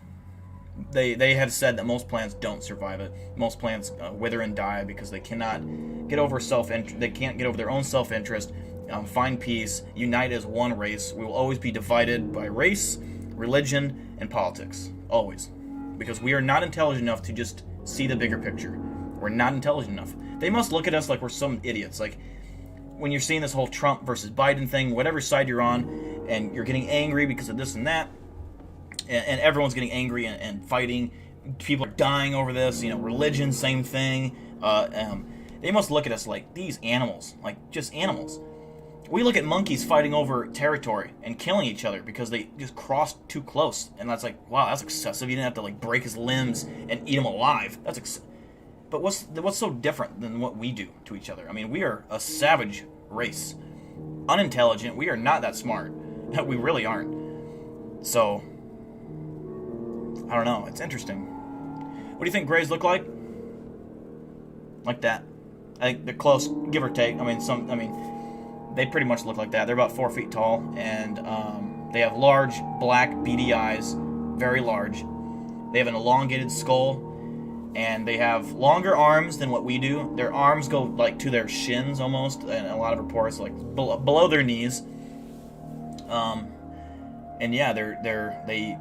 They have said that most planets don't survive it. Most planets wither and die because they cannot get over they can't get over their own self-interest, find peace, unite as one race. We will always be divided by race, religion, and politics. Always. Because we are not intelligent enough to just see the bigger picture. We're not intelligent enough. They must look at us like we're some idiots. Like, when you're seeing this whole Trump versus Biden thing, whatever side you're on, and you're getting angry because of this and that, and everyone's getting angry and fighting. People are dying over this. Religion, same thing. They must look at us like these animals, like just animals. We look at monkeys fighting over territory and killing each other because they just crossed too close, and that's like, wow, that's excessive. You didn't have to like break his limbs and eat him alive. But what's so different than what we do to each other? We are a savage race, unintelligent. We are not that smart. We really aren't. So I don't know. It's interesting. What do you think grays look like? Like that. I think they're close, give or take. They pretty much look like that. They're about 4 feet tall, and they have large, black, beady eyes, very large. They have an elongated skull, and they have longer arms than what we do. Their arms go like to their shins almost, and a lot of reports like below their knees. And yeah, they.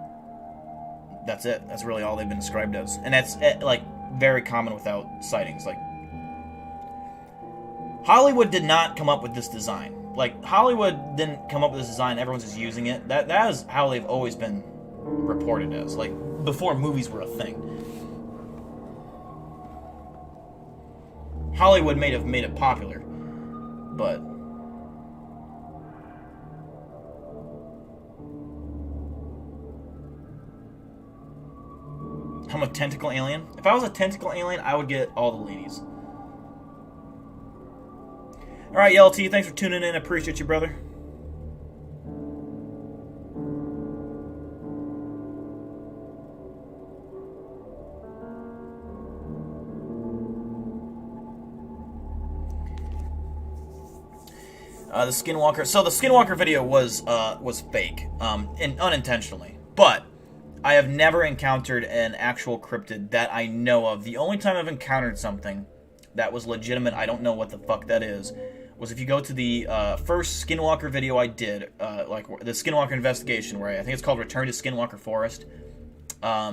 That's it. That's really all they've been described as, and that's like very common without sightings. Like, Hollywood did not come up with this design. Like, Hollywood didn't come up with this design. Everyone's just using it. That is how they've always been reported as. Like, before movies were a thing. Hollywood may have made it popular, but I'm a tentacle alien. If I was a tentacle alien, I would get all the ladies. Alright, YLT, thanks for tuning in. Appreciate you, brother. The Skinwalker. So the Skinwalker video was fake, and unintentionally, but I have never encountered an actual cryptid that I know of. The only time I've encountered something that was legitimate, I don't know what the fuck that is, was if you go to the first Skinwalker video I did, like the Skinwalker investigation, where I think it's called Return to Skinwalker Forest,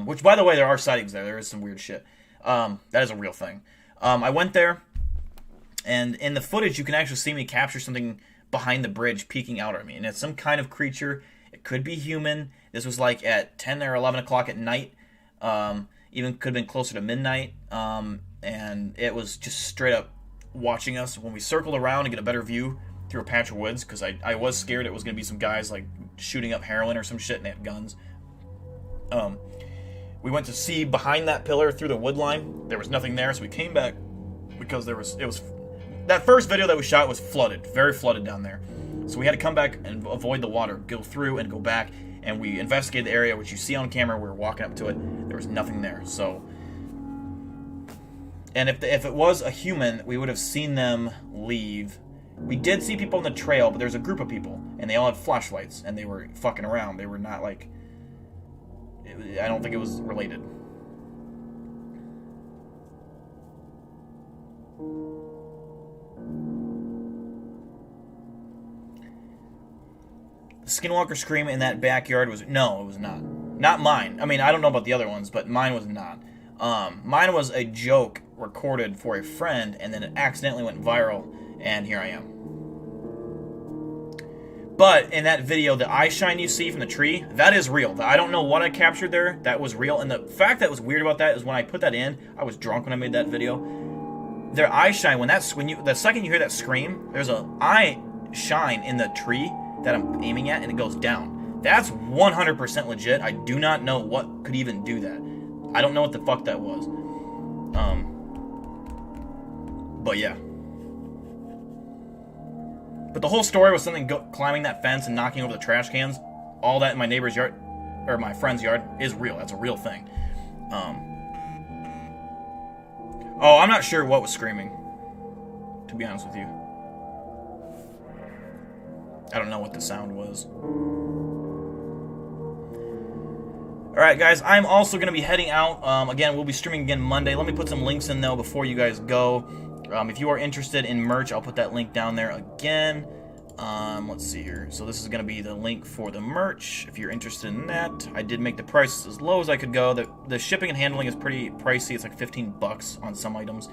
which, by the way, there are sightings there. There is some weird shit. That is a real thing. I went there, and in the footage, you can actually see me capture something behind the bridge peeking out at me, and it's some kind of creature. It could be human. This was like at 10 or 11 o'clock at night. Even could have been closer to midnight. And it was just straight up watching us. When we circled around to get a better view through a patch of woods, because I was scared it was going to be some guys like shooting up heroin or some shit, and they had guns. We went to see behind that pillar through the wood line. There was nothing there, so we came back because it was that first video that we shot was flooded, very flooded down there. So we had to come back and avoid the water, go through and go back, and we investigated the area, which you see on camera. We were walking up to it. There was nothing there. So, and if it was a human, we would have seen them leave. We did see people on the trail, but there's a group of people, and they all had flashlights, and they were fucking around. They were not like, I don't think it was related. The skinwalker scream in that backyard was, no, it was not. Not mine. I mean, I don't know about the other ones, but mine was not. Mine was a joke recorded for a friend, and then it accidentally went viral, and here I am. But in that video, the eye shine you see from the tree, that is real. I don't know what I captured there. That was real. And the fact that was weird about that is when I put that in, I was drunk when I made that video. Their eye shine, the second you hear that scream, there's a eye shine in the tree that I'm aiming at, and it goes down. That's 100% legit. I do not know what could even do that. I don't know what the fuck that was. But yeah. But the whole story was something climbing that fence and knocking over the trash cans. All that in my neighbor's yard, or my friend's yard, is real. That's a real thing. Oh, I'm not sure what was screaming, to be honest with you. I don't know what the sound was. Alright, guys, I'm also going to be heading out. Again, we'll be streaming again Monday. Let me put some links in, though, before you guys go. If you are interested in merch, I'll put that link down there again. Let's see here. So this is going to be the link for the merch, if you're interested in that. I did make the prices as low as I could go. The shipping and handling is pretty pricey. It's like $15 on some items.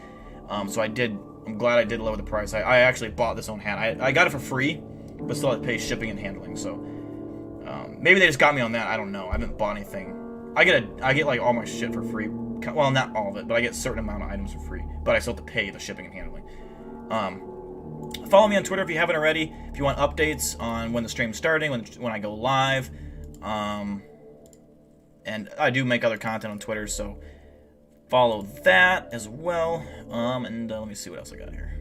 So I'm glad I did lower the price. I actually bought this own hat. I got it for free, but still had to pay shipping and handling. So maybe they just got me on that. I don't know. I haven't bought anything. I get like all my shit for free. Well, not all of it, but I get a certain amount of items for free. But I still have to pay the shipping and handling. Follow me on Twitter if you haven't already. If you want updates on when the stream's starting, when I go live. And I do make other content on Twitter, so follow that as well. And let me see what else I got here.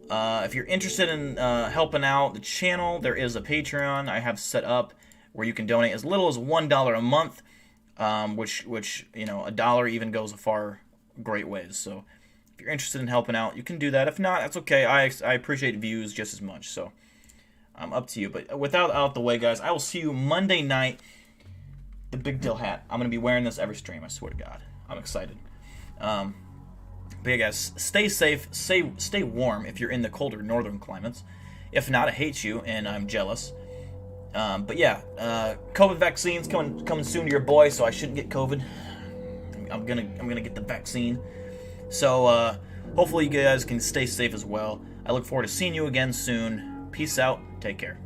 If you're interested in helping out the channel, there is a Patreon I have set up where you can donate as little as $1 a month, which you know, $1 even goes a far great ways. So if you're interested in helping out, you can do that. If not, that's okay. I appreciate views just as much. So up to you. But without out the way, guys, I will see you Monday night. The Big Deal hat. I'm gonna be wearing this every stream. I swear to God, I'm excited. But yeah, guys, stay safe, stay warm if you're in the colder northern climates. If not, I hate you and I'm jealous. But yeah, COVID vaccines coming soon to your boy, so I shouldn't get COVID. I'm gonna get the vaccine. So hopefully you guys can stay safe as well. I look forward to seeing you again soon. Peace out. Take care.